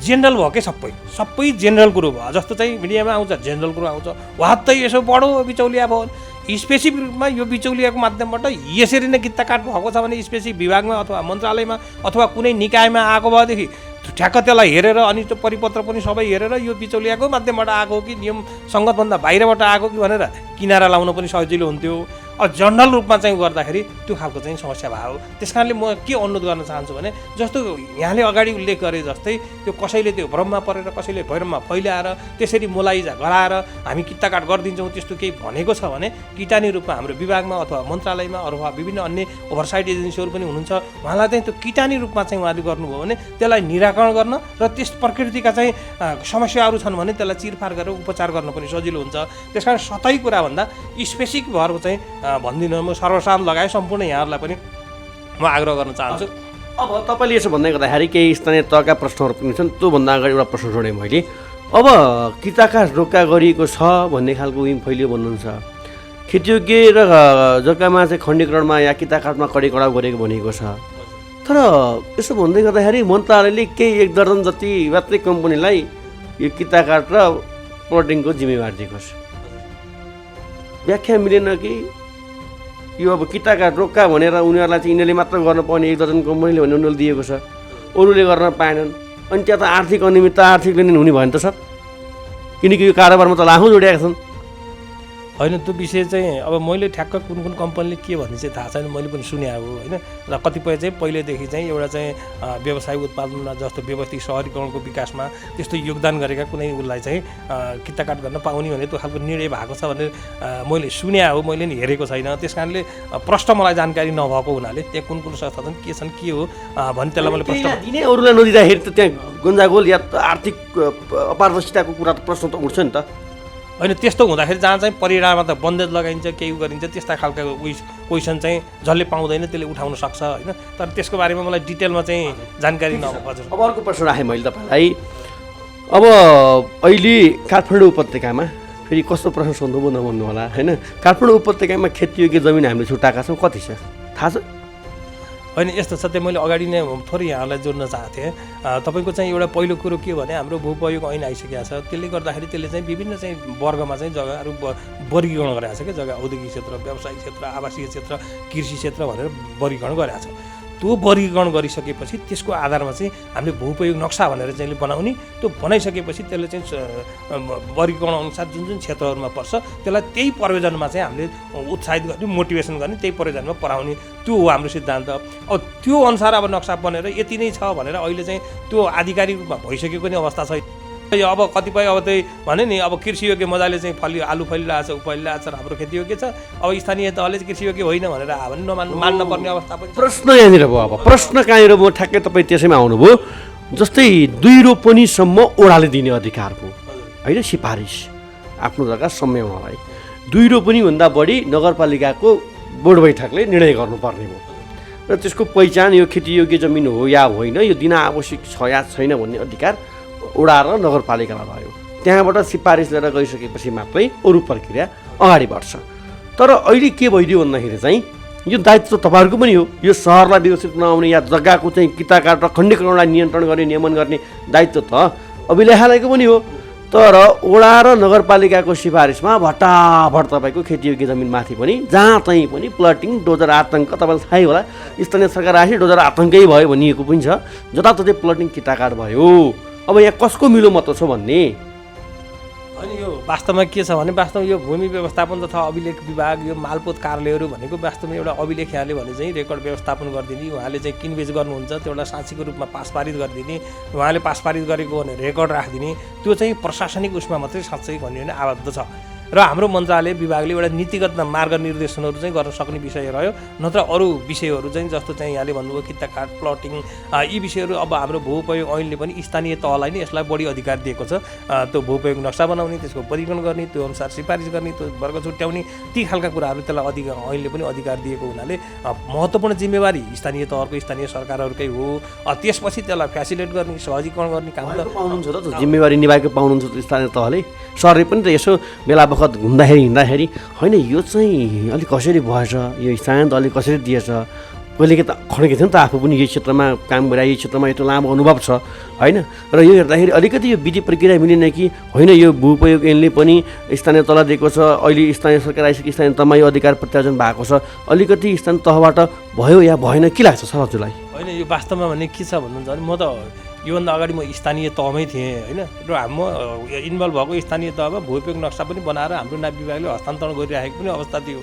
जेनरल भयो क्या, सबै जेनरल कुरो भयो। जस्तो चाहिँ मिडियामा आउँछ जेनरल कुरो आउँछ, वात्तै यसो बडो बिचौलिया भयो। स्पेसिफिक रूपमा यो बिचौलियाको माध्यमबाट यसरी नै किता काट भएको छ भने स्पेसिफिक विभागमा अथवा मन्त्रालयमा अथवा कुनै निकायमा आएको भएदेखि ठ्याक्क त्यसलाई हेरेर अनि त्यो परिपत्र पनि सबै हेरेर यो बिचौलियाको माध्यमबाट आएको कि नियम सङ्गतभन्दा बाहिरबाट आएको कि भनेर किनारा लाउन पनि सजिलो हुन्थ्यो। जनरल रूपमा चाहिँ गर्दाखेरि त्यो खालको चाहिँ समस्या भयो। त्यस कारणले म के अनुरोध गर्न चाहन्छु भने जस्तो यहाँले अगाडि उल्लेख गरे जस्तै त्यो कसैले त्यो भ्रममा परेर कसैले भैरममा फैलाएर त्यसरी मोलाइजा गराएर हामी किताकाट गरिदिन्छौँ त्यस्तो केही भनेको छ भने किटानी रूपमा हाम्रो विभागमा अथवा मन्त्रालयमा अथवा विभिन्न अन्य ओभरसाइट एजेन्सीहरू पनि हुनुहुन्छ, उहाँलाई चाहिँ त्यो किटानी रूपमा चाहिँ उहाँले गर्नुभयो भने त्यसलाई निराकरण गर्न र त्यस प्रकृतिका चाहिँ समस्याहरू छन् भने त्यसलाई चिरफार गरेर उपचार गर्न पनि सजिलो हुन्छ। त्यस कारण सतै कुरा भन्दा स्पेसिफिक भएर चाहिँ भन्दिनँ, म सर्वसाधारण लगाए सम्पूर्ण यहाँहरूलाई पनि म आग्रह गर्न चाहन्छु। अब तपाईँले यसो भन्दै गर्दाखेरि केही स्थानीय तहका प्रश्नहरू पनि छन्, त्योभन्दा अगाडि एउटा प्रश्न जोडेँ मैले। अब किताकाट रोक्का गरिएको छ भन्ने खालको उइम फैलियो भन्नुहुन्छ, खेतीयोग्य र जग्गामा चाहिँ खण्डीकरणमा या किताकाटमा कडाउ गरेको भनेको छ। तर यसो भन्दै गर्दाखेरि मन्त्रालयले केही 1 दर्जन जति मात्रै कम्पनीलाई यो किताकाट र प्लटिङको जिम्मेवारी दिएको छ। व्याख्या मिलेन कि यो अब किताकाट रोक्का भनेर उनीहरूलाई चाहिँ यिनीहरूले मात्र गर्न पाउने 1 दर्जन कम्पनीले भने उनीहरूले दिएको छ, अरूले गर्न पाएनन्। अनि त्यहाँ त आर्थिक अनियमितता आर्थिक लेनदेन हुने भयो नि त सर, किनकि यो कारोबारमा त लाखौँ जोडिएका छन्। होइन त्यो विषय चाहिँ अब मैले ठ्याक्क कुन कुन कम्पनीले के भन्ने चाहिँ थाहा छैन, मैले पनि सुने हो होइन। र कतिपय चाहिँ पहिलेदेखि चाहिँ एउटा चाहिँ व्यवसायिक उत्पादनमा जस्तो व्यवस्थित सहरीकरणको विकासमा त्यस्तो योगदान गरेका कुनै उसलाई चाहिँ किताकाट गर्न पाउने भने त्यो खालको निर्णय भएको छ भनेर मैले सुने हो, मैले नि हेरेको छैन। त्यस कारणले प्रष्ट मलाई जानकारी नभएको हुनाले त्यहाँ कुन कुन संस्था छन् के छन् के हो भने त्यसलाई मैले प्रश्न दिने अरूलाई नदिँदाखेरि त त्यहाँ गन्जागोल या आर्थिक अपारदर्शिताको कुरा त प्रश्न त उठ्छ नि त। होइन त्यस्तो हुँदाखेरि जहाँ चाहिँ परिणाममा त बन्देज लगाइन्छ केही गरिन्छ त्यस्ता खालका क्वेसन चाहिँ जसले पाउँदैन त्यसले उठाउन सक्छ होइन। तर त्यसको बारेमा मलाई डिटेलमा चाहिँ जानकारी नभएको। हजुर अब अर्को प्रश्न राखेँ मैले तपाईँलाई। अब अहिले काठमाडौँ उपत्यकामा फेरि कस्तो प्रश्न सोध्नु पो नभन्नु होला होइन, काठमाडौँ उपत्यकामा खेतीयोग्य जमिन हामीले छुट्याएका छौँ, कति छ थाहा छ? होइन यस्तो छ, त्यो मैले अगाडि नै थोरै यहाँलाई जोड्न चाहेको थिएँ। तपाईँको चाहिँ एउटा पहिलो कुरो के भने हाम्रो भूप्रयोग ऐन आइसकेको छ, त्यसले गर्दाखेरि त्यसले चाहिँ विभिन्न चाहिँ वर्गमा चाहिँ जग्गाहरू वर्गीकरण गरेको छ क्या, जग्गा औद्योगिक क्षेत्र, व्यावसायिक क्षेत्र, आवासीय क्षेत्र, कृषि क्षेत्र भनेर वर्गीकरण गरेको छ। त्यो वर्गीकरण गरिसकेपछि त्यसको आधारमा चाहिँ हामीले भूप्रयोग नक्सा भनेर चाहिँ बनाउने, त्यो बनाइसकेपछि त्यसले चाहिँ वर्गीकरण अनुसार जुन जुन क्षेत्रहरूमा पर्छ त्यसलाई त्यही प्रयोजनमा चाहिँ हामीले उत्साहित गर्ने, मोटिभेसन गर्ने, त्यही प्रयोजनमा पढाउने, त्यो हो हाम्रो सिद्धान्त। अब त्यो अनुसार अब नक्सा बनेर यति नै छ भनेर अहिले चाहिँ त्यो आधिकारिक रूपमा भइसकेको नि अवस्था छ। अब कतिपय अब त्यही भने नि अब कृषियोग्य मजाले चाहिँ आलु फलिरहेछ, ऊ फलिरहेछ, हाम्रो खेतीयोग्य छ, अब स्थानीय तहले चाहिँ कृषियोग्य होइन भनेर आयो भने मान्न पर्ने अवस्था पनि। प्रश्न यहाँनिर भयो, अब प्रश्न कहाँनिर भयो ठ्याक्कै तपाईँ त्यसैमा आउनुभयो। जस्तै 2 रोपनीसम्म ओडाले दिने अधिकार भयो होइन, सिफारिस आफ्नो जग्गा सम्याउनलाई 2 रोपनीभन्दा बढी नगरपालिकाको बोर्ड बैठकले निर्णय गर्नुपर्ने भयो र त्यसको पहिचान यो खेतीयोग्य जमिन हो या होइन, यो दिन आवश्यक छ या छैन भन्ने अधिकार वडा र नगरपालिकालाई रह्यो। त्यहाँबाट सिफारिस लिएर गइसकेपछि मात्रै अरू प्रक्रिया अगाडि बढ्छ। तर अहिले के भइदियो भन्दाखेरि चाहिँ यो दायित्व तपाईँहरूको पनि हो, यो सहरलाई व्यवस्थित बनाउने या जग्गाको चाहिँ किताकाट र खण्डीकरणलाई नियन्त्रण गर्ने नियमन गर्ने दायित्व त अभिलेखालयको पनि हो। तर वडा र नगरपालिकाको सिफारिसमा भट्टाभट तपाईँको खेतीयोग्य जमिनमाथि पनि जहाँ चाहिँ पनि प्लटिङ डोजर आतङ्क, तपाईँलाई थाहै होला स्थानीय सरकार आएपछि डोजर आतङ्कै भयो भनिएको पनि छ, जताततै प्लटिङ किताकाट भयो। अब यहाँ कसको मिलो मत छ भन्ने। अनि यो वास्तवमा के छ भने वास्तवमा यो भूमि व्यवस्थापन तथा अभिलेख विभाग, यो मालपोत कार्यालयहरू भनेको वास्तवमा एउटा अभिलेख यहाँले भने चाहिँ रेकर्ड व्यवस्थापन गरिदिने, उहाँले चाहिँ किनबेच गर्नुहुन्छ त्यो एउटा साँचीको रूपमा पास पारित गरिदिने, उहाँले पास पारित गरेको भने रेकर्ड राखिदिने, त्यो चाहिँ प्रशासनिक उसमा मात्रै साँच्चै भन्यो भने आबद्ध छ। र हाम्रो मन्त्रालय विभागले एउटा नीतिगत मार्ग निर्देशनहरू चाहिँ गर्न सक्ने विषय रह्यो। नत्र अरू विषयहरू चाहिँ जस्तो चाहिँ यहाँले भन्नुभयो किता काट प्लटिङ यी विषयहरू अब हाम्रो भूउपयोग ऐनले पनि स्थानीय तहलाई नै यसलाई बढी अधिकार दिएको छ। त्यो भूउपयोग नक्सा बनाउने, त्यसको वर्गीकरण गर्ने, त्यो अनुसार सिफारिस गर्ने, त्यो वर्ग छुट्याउने, ती खालका कुराहरू त्यसलाई ऐनले पनि अधिकार दिएको हुनाले महत्त्वपूर्ण जिम्मेवारी स्थानीय तहको स्थानीय सरकारहरूकै हो। त्यसपछि त्यसलाई फ्यासिलिटेट गर्ने, सहजीकरण गर्ने काम त पाउनुहुन्छ त जिम्मेवारी निभाएको पाउनुहुन्छ त स्थानीय तहले। सरले पनि त यसो बेला बखत हिँड्दाखेरि होइन यो चाहिँ अलिक कसरी भएछ, यो स्थानीय तहले कसरी दिएछ, कहिले त खडेको थियो नि त आफू पनि यही क्षेत्रमा काम गरे, यही क्षेत्रमा यस्तो लामो अनुभव छ होइन। र यो हेर्दाखेरि अलिकति यो विधि प्रक्रिया मिलेन कि होइन, यो भूउपयोग ऐनले पनि स्थानीय तहलाई दिएको छ, अहिले स्थानीय सरकार आइसके स्थानीय तहमा यो अधिकार प्रत्यार्जन भएको छ, अलिकति स्थानीय तहबाट भयो या भएन के लाग्छ सर हजुरलाई? होइन यो वास्तवमा भने के छ भन्नुहुन्छ भने म त योभन्दा अगाडि म स्थानीय तहमै थिएँ होइन, र म इन्भल्भ भएको स्थानीय तहमा भूउपयोग नक्सा पनि बनाएर हाम्रो नाप विभागले हस्तान्तरण गरिराखेको पनि अवस्था थियो।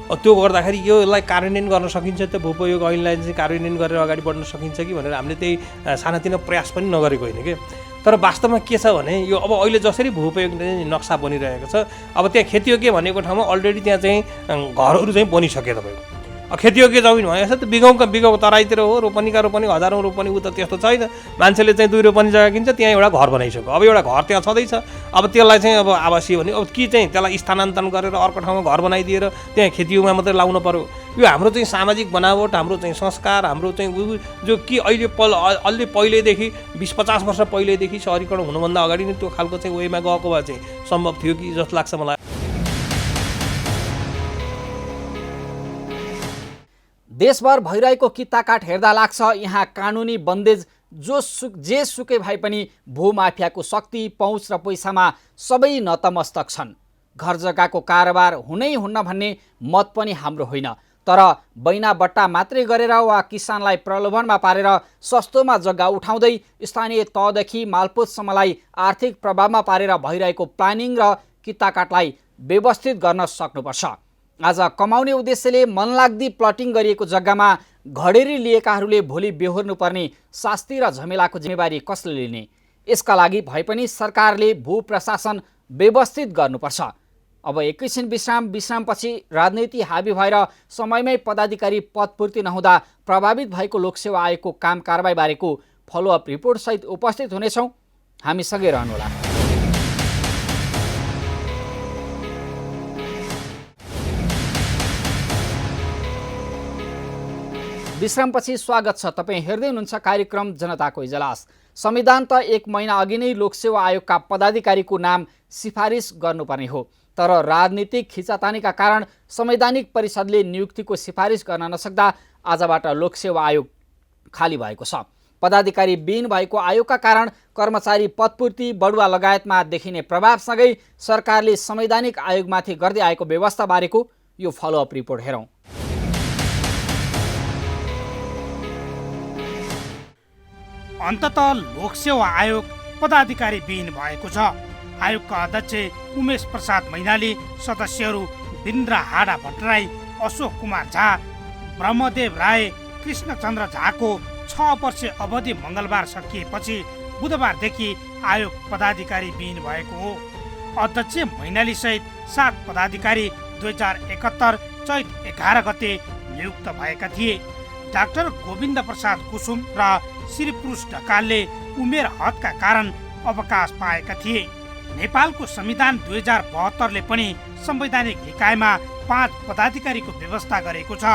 त्यो गर्दाखेरि यसलाई कार्यान्वयन गर्न सकिन्छ, त्यो भूउपयोग ऐनलाई चाहिँ कार्यान्वयन गरेर अगाडि बढ्न सकिन्छ कि भनेर हामीले त्यही सानातिना प्रयास पनि नगरेको होइन कि। तर वास्तवमा के छ भने यो अब अहिले जसरी भूउपयोग नक्सा बनिरहेको छ, अब त्यहाँ खेतीयोग्य भनेको ठाउँमा अलरेडी त्यहाँ चाहिँ घरहरू चाहिँ बनिसके तपाईँको। खेतीयोग्य जमिन भनेको त बिगाउँ तराईतिर हो, रोपनीका रोपनी हजारौँ रोपनी उ त त्यस्तो छैन। मान्छेले चाहिँ 2 रोपनी जग्गा किन्छ, त्यहाँ एउटा घर बनाइसक्यो। अब एउटा घर त्यहाँ छँदैछ, अब त्यसलाई चाहिँ अब आवासीय भने अब कि चाहिँ त्यसलाई स्थानान्तरण गरेर अर्को ठाउँमा घर बनाइदिएर त्यहाँ खेतीमा मात्रै लाउनु पर्यो। यो हाम्रो चाहिँ सामाजिक बनावट, हाम्रो चाहिँ संस्कार, हाम्रो चाहिँ जो कि अलि पहिल्यैदेखि 20-50 वर्ष पहिल्यैदेखि सहरीकरण हुनुभन्दा अगाडि नै त्यो खालको चाहिँ वेमा गएको भए चाहिँ सम्भव थियो कि जस्तो लाग्छ मलाई। देशभर भइरहेको किताकाट हेर्दा लाग्छ यहाँ कानुनी बन्देज जेसुकै भए पनि भूमाफियाको शक्ति, पहुँच र पैसामा सबै नतमस्तक छन्। घर जग्गाको कारोबार हुनै हुन्न भन्ने मत पनि हाम्रो होइन, तर बैना बट्टा मात्रै गरेर वा किसानलाई प्रलोभनमा पारेर सस्तोमा जग्गा उठाउँदै स्थानीय तहदेखि मालपोतसम्मलाई आर्थिक प्रभावमा पारेर भइरहेको प्लानिङ र किताकाटलाई व्यवस्थित गर्न सक्नुपर्छ। आज कमाउने उद्देश्यले मनलाग्दी प्लटिङ गरिएको जग्गामा घडेरी लिएकाहरूले भोलि बेहोर्नुपर्ने शास्ति र झमेलाको जिम्मेवारी कसले लिने? यसका लागि भए पनि सरकारले भू प्रशासन व्यवस्थित गर्नुपर्छ। अब एकैछिन विश्रामपछि राजनीति हावी भएर समयमै पदाधिकारी पदपूर्ति नहुँदा प्रभावित भएको लोकसेवा आयोगको काम कारबाही बारेको फलोअप रिपोर्टसहित उपस्थित हुनेछौँ। हामीसँगै रहनुहोला। विश्रामपछि स्वागत छ। तपाईँ हेर्दै हुनुहुन्छ कार्यक्रम जनताको इजलास। संविधान त 1 महिना अघि नै लोकसेवा आयोगका पदाधिकारीको नाम सिफारिस गर्नुपर्ने हो, तर राजनीतिक खिचातानीका कारण संवैधानिक परिषदले नियुक्तिको सिफारिस गर्न नसक्दा आजबाट लोकसेवा आयोग खाली भएको छ। पदाधिकारी विहीन भएको आयोगका कारण कर्मचारी पदपूर्ति, बढुवा लगायतमा देखिने प्रभावसँगै सरकारले संवैधानिक आयोगमाथि गर्दै आएको व्यवस्था बारेको यो फलोअप रिपोर्ट हेरौँ। अन्ततः लोकसेवा आयोग पदाधिकारी विहीन भएको छ। आयोगका अध्यक्ष उमेश प्रसाद मैनाली, सदस्यहरू बिन्द्र हाडा भट्टराई, अशोक कुमार झा, ब्रह्मदेव राय, कृष्णचन्द्र झाको 6 वर्ष अवधि मङ्गलबार सकिएपछि बुधबारदेखि आयोग पदाधिकारी विहीन भएको हो। अध्यक्ष मैनाली सहित 7 पदाधिकारी 2071 चैत 11 गते नियुक्त भएका थिए। डाक्टर गोविन्द प्रसाद कुसुम र श्री पुरुष ढकालले उमेर हदका कारण अवकाश पाएका थिए। नेपालको संविधान 2072ले पनि संवैधानिक निकायमा 5 पदाधिकारीको व्यवस्था गरेको छ।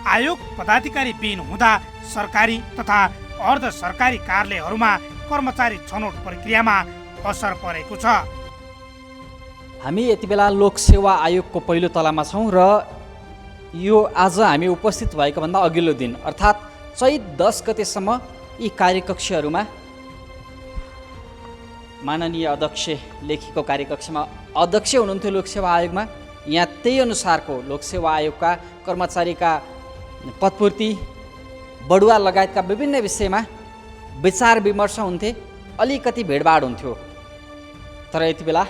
आयोग पदाधिकारी विहीन हुँदा सरकारी तथा अर्ध सरकारी कार्यालयहरूमा कर्मचारी छनौट प्रक्रियामा असर परेको छ। हामी यति बेला लोकसेवा आयोगको पहिलो तलामा छौँ र यो आज हामी उपस्थित भएको भन्दा अघिल्लो दिन अर्थात् चैत 10 गतेसम्म यी कार्यकक्षहरूमा माननीय अध्यक्ष लेखीको कार्यकक्षमा अध्यक्ष हुनुहुन्थ्यो लोकसेवा आयोगमा। यहाँ त्यही अनुसारको लोकसेवा आयोगका कर्मचारीका पदपूर्ति, बढुवा लगायतका विभिन्न विषयमा विचार विमर्श हुन्थे, अलिकति भिडभाड हुन्थ्यो। तर यति बेला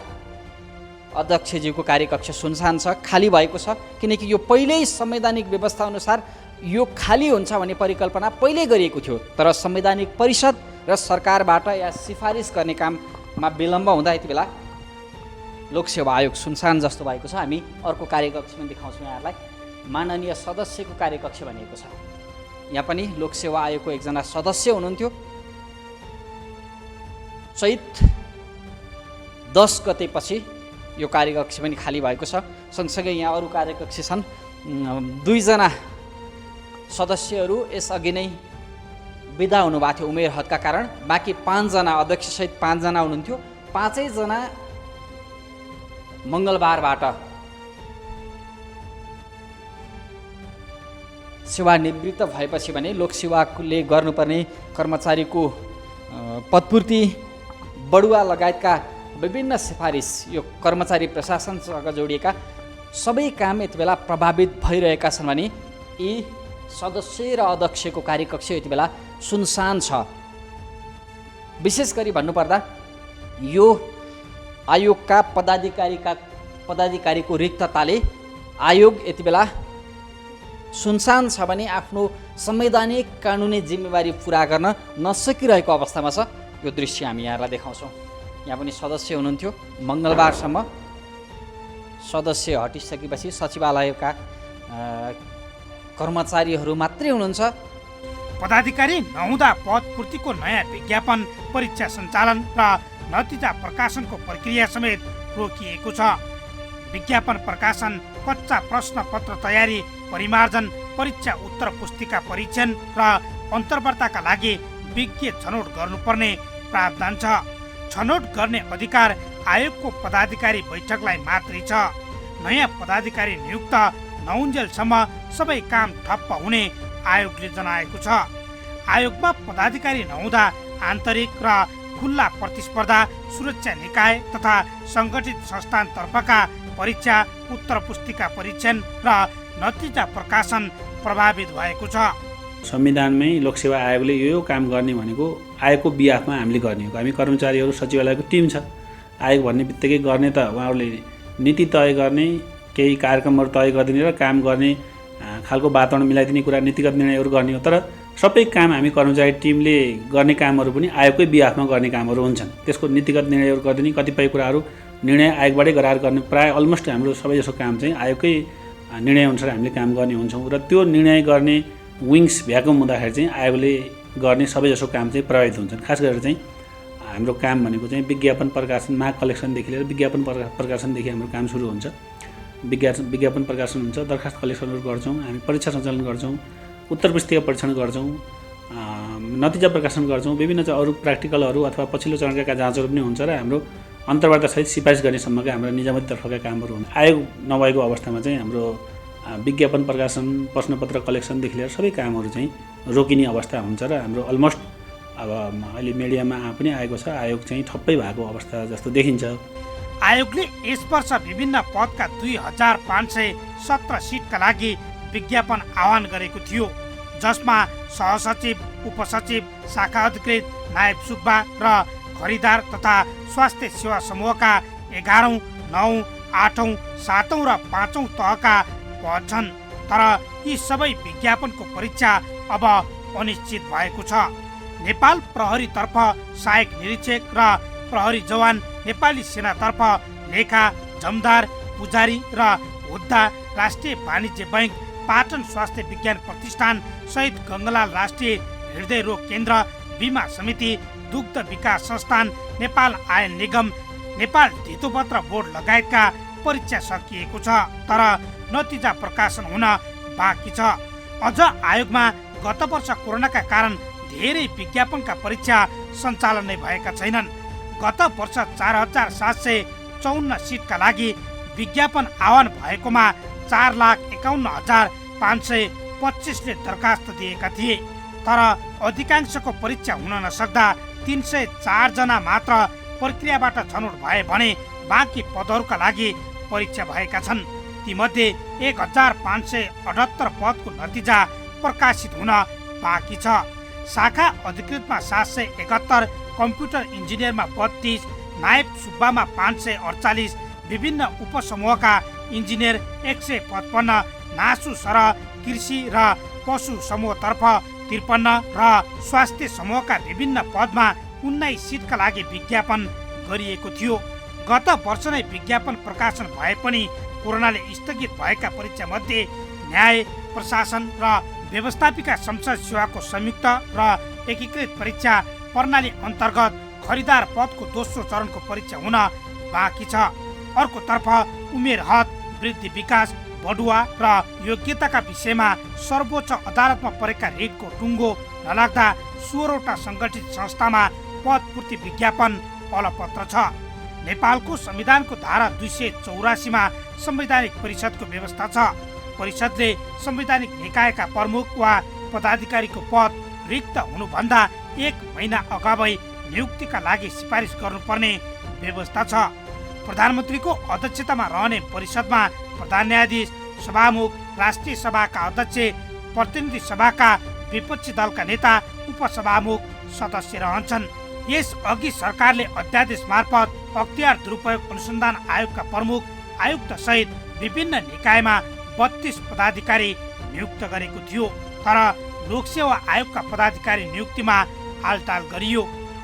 अध्यक्षज्यूको कार्यकक्ष सुनसान छ, खाली भएको छ, किनकि यो पहिल्यै संवैधानिक व्यवस्था अनुसार यो खाली हुन्छ भन्ने परिकल्पना पहिल्यै गरिएको थियो। तर संवैधानिक परिषद र सरकारबाट या सिफारिस गर्ने काममा विलम्ब हुँदा यति बेला लोकसेवा आयोग सुनसान जस्तो भएको छ। हामी अर्को कार्यकक्षमा देखाउँछौँ यहाँहरूलाई। माननीय सदस्यको कार्यकक्ष भनिएको छ। यहाँ पनि लोकसेवा आयोगको एकजना सदस्य हुनुहुन्थ्यो। चैत 10 गतेपछि यो कार्यकक्ष पनि खाली भएको छ। सँगसँगै यहाँ अरू कार्यकक्ष छन्। 2 जना सदस्यहरू यसअघि नै बिदा हुनुभएको थियो उमेर हदका कारण। बाँकी 5 जना अध्यक्षसहित 5 जना हुनुहुन्थ्यो। 5 जना मङ्गलबारबाट सेवानिवृत्त भएपछि भने लोकसेवाले गर्नुपर्ने कर्मचारीको पदपूर्ति, बढुवा लगायतका विभिन्न सिफारिस, यो कर्मचारी प्रशासनसँग जोडिएका सबै काम यति बेला प्रभावित भइरहेका छन् भने यी सदस्य र अध्यक्षको कार्यकक्ष यति बेला सुनसान छ। विशेष गरी भन्नुपर्दा यो आयोगका पदाधिकारीको रिक्तताले आयोग यति बेला सुनसान छ भने आफ्नो संवैधानिक कानुनी जिम्मेवारी पुरा गर्न नसकिरहेको अवस्थामा छ। यो दृश्य हामी यहाँलाई देखाउँछौँ। यहाँ पनि सदस्य हुनुहुन्थ्यो। मङ्गलबारसम्म सदस्य हटिसकेपछि सचिवालयका कर्मचारीहरू मात्रै हुनुहुन्छ। पदाधिकारी नहुँदा पदपूर्तिको नयाँ विज्ञापन, परीक्षा सञ्चालन र नतिजा प्रकाशनको प्रक्रिया समेत रोकिएको छ। विज्ञापन प्रकाशन, कच्चा प्रश्न पत्र तयारी, परिमार्जन, परीक्षा उत्तर पुस्तिका परीक्षण र अन्तर्वार्ताका लागि विज्ञ छनौट गर्नुपर्ने प्रावधान छ। छनौट गर्ने अधिकार आयोगको पदाधिकारी बैठकलाई मात्रै छ। नयाँ पदाधिकारी नियुक्त नहुन्जेलसम्म सबै काम ठप्प हुने आयोगले जनाएको छ। आयोगमा पदाधिकारी नहुँदा आन्तरिक र खुल्ला प्रतिस्पर्धा, सुरक्षा निकाय तथा सङ्गठित संस्थानतर्फका परीक्षा, उत्तर पुस्तिका परीक्षण र नतिजा प्रकाशन प्रभावित भएको छ। संविधानमै लोकसेवा आयोगले यो काम गर्ने भनेको आयोगको बिहाफमा हामीले गर्ने हो। हामी कर्मचारीहरू, सचिवालयको टिम छ। आयोग भन्ने बित्तिकै गर्ने त उहाँहरूले नीति तय गर्ने, केही कार्यक्रमहरू तय गरिदिने र काम गर्ने खालको वातावरण मिलाइदिने कुरा, नीतिगत निर्णयहरू गर्ने हो। तर सबै काम हामी कर्मचारी टिमले गर्ने कामहरू पनि आयोगकै बिहाफमा गर्ने कामहरू हुन्छन्। त्यसको नीतिगत निर्णयहरू गरिदिने, कतिपय कुराहरू निर्णय आयोगबाटै गराएर गर्ने, प्राय अलमोस्ट हाम्रो सबैजसो काम चाहिँ आयोगकै निर्णयअनुसार हामीले काम गर्ने हुन्छौँ। र त्यो निर्णय गर्ने विङ्स भ्याकुम हुँदाखेरि चाहिँ आयोगले गर्ने सबैजसो काम चाहिँ प्रभावित हुन्छन्। खास गरेर चाहिँ हाम्रो काम भनेको चाहिँ विज्ञापन प्रकाशन, माग कलेक्सनदेखि लिएर विज्ञापन प्रकाशनदेखि हाम्रो काम सुरु हुन्छ। विज्ञापन प्रकाशन हुन्छ, दरखास्त कलेक्सनहरू गर्छौँ, हामी परीक्षा सञ्चालन गर्छौँ, उत्तर पुस्तिका परीक्षण गर्छौँ, नतिजा प्रकाशन गर्छौँ, विभिन्न अरू प्र्याक्टिकलहरू अथवा पछिल्लो चरणका जाँचहरू पनि हुन्छ र हाम्रो अन्तर्वार्तासहित सिफारिस गर्नेसम्मका हाम्रा निजामतीतर्फका कामहरू हुन्छ। आयोग नभएको अवस्थामा चाहिँ हाम्रो विज्ञापन प्रकाशन, प्रश्नपत्र कलेक्सनदेखि लिएर सबै कामहरू चाहिँ रोकिने अवस्था हुन्छ र हाम्रो अलमोस्ट अब अहिले मिडियामा पनि आएको छ, आयोग चाहिँ ठप्पै भएको अवस्था जस्तो देखिन्छ। आयोगले यस वर्ष विभिन्न पदका 2517 सिटका लागि विज्ञापन आह्वान गरेको थियो, जसमा सहसचिव, उपसचिव, शाखा अधिकृत, नायब सुब्बा र खरिदार तथा स्वास्थ्य सेवा समूहका 11औं, 9औं, 8औं, 7औं र 5औं तहका पद छन्। तर यी सबै विज्ञापनको परीक्षा अब अनिश्चित भएको छ। नेपाल प्रहरीतर्फ सहायक निरीक्षक र प्रहरी जवान, नेपाली सेनातर्फ लेखा, जमदार, पुजारी र हुद्दा, राष्ट्रिय वाणिज्य बैंक, पाटन स्वास्थ्य विज्ञान प्रतिष्ठान सहित गङ्गलाल राष्ट्रिय हृदय रोग केन्द्र, बिमा समिति, दुग्ध विकास संस्थान, नेपाल आयन निगम, नेपाल धितोपत्र बोर्ड लगायतका परीक्षा सकिएको छ, तर नतिजा प्रकाशन हुन बाँकी छ। अझ आयोगमा गत वर्ष कोरोनाका कारण धेरै विज्ञापनका परीक्षा सञ्चालन नै भएका छैनन्। गत वर्ष 4754 सिटका लागि विज्ञापन आह्वान भएकोमा 4,51,525ले दरखास्त दिएका थिए। तर अधिकांशको परीक्षा हुन नसक्दा 304 जना मात्र प्रक्रियाबाट छनौट भए भने बाँकी पदहरूका लागि परीक्षा भएका छन्। तीमध्ये 1578 पदको नतिजा प्रकाशित हुन बाँकी छ। शाखा अधिकृतमा 771, कम्प्युटर इन्जिनियरमा 32, नायब सुब्बामा 548, विभिन्न उपसमूहका इन्जिनियर 155, नासु सरह, कृषि र पशु समूहतर्फ 53 र स्वास्थ्य समूहका विभिन्न पदमा 19 सिटका लागि विज्ञापन गरिएको थियो। गत वर्ष नै विज्ञापन प्रकाशन भए पनि कोरोनाले स्थगित भएका परीक्षामध्ये न्याय प्रशासन र व्यवस्थापिका संसद सेवाको संयुक्त र एकीकृत परीक्षा प्रणाली अन्तर्गत खरिदार पदको दोस्रो चरणको परीक्षा हुन बाँकी छ। अर्कोतर्फ उमेर हद, वृद्धि विकास, बढुवा र योग्यताका विषयमा सर्वोच्च अदालतमा परेका रिटको टुङ्गो नलाग्दा 16वटा सङ्गठित संस्थामा पद पूर्ति विज्ञापन अलपत्र छ। नेपालको संविधानको धारा 284 मा संवैधानिक परिषदको व्यवस्था छ। परिषदले संवैधानिक निकायका प्रमुख वा पदाधिकारीको पद रिक्त हुनुभन्दा 1 महिना अगावै नियुक्तिका लागि सिफारिस गर्नुपर्ने व्यवस्था छ। प्रधानमन्त्रीको अध्यक्षतामा रहने परिषदमा प्रधान न्यायाधीश, सभामुख, राष्ट्रिय सभाका अध्यक्ष, प्रतिनिधि सभाका विपक्षी दलका नेता, उपसभामुख सदस्य रहन्छन्। यस अघि सरकारले अध्यादेश मार्फत अख्तियार दुरुपयोग अनुसन्धान आयोगका प्रमुख, आयुक्त सहित विभिन्न निकायमा 32 पदाधिकारी नियुक्त गरेको थियो। तर लोकसेवा आयोगका पदाधिकारी नियुक्तिमा हालटाल गरियो।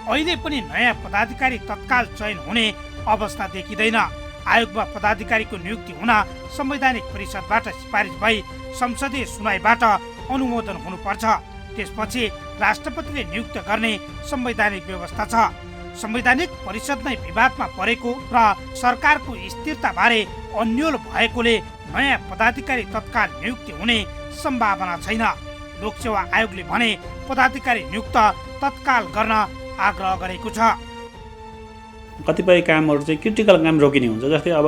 अहिले पनि नयाँ पदाधिकारी तत्काल चयन हुने अवस्था देखिँदैन। आयोगमा पदाधिकारीको नियुक्ति हुन संवैधानिक परिषदबाट सिफारिस भई संसदीय सुनाइबाट अनुमोदन हुनुपर्छ। त्यसपछि राष्ट्रपतिले नियुक्त गर्ने संवैधानिक व्यवस्था छ। संवैधानिक परिषद नै विवादमा परेको र सरकारको स्थिरताबारे अन्योल भएकोले नयाँ पदाधिकारी तत्काल नियुक्ति हुने सम्भावना छैन। लोकसेवा आयोगले भने पदाधिकारी नियुक्त तत्काल गर्न आग्रह गरेको छ। कतिपय कामहरू चाहिँ क्रिटिकल काम रोकिने हुन्छ। जस्तै अब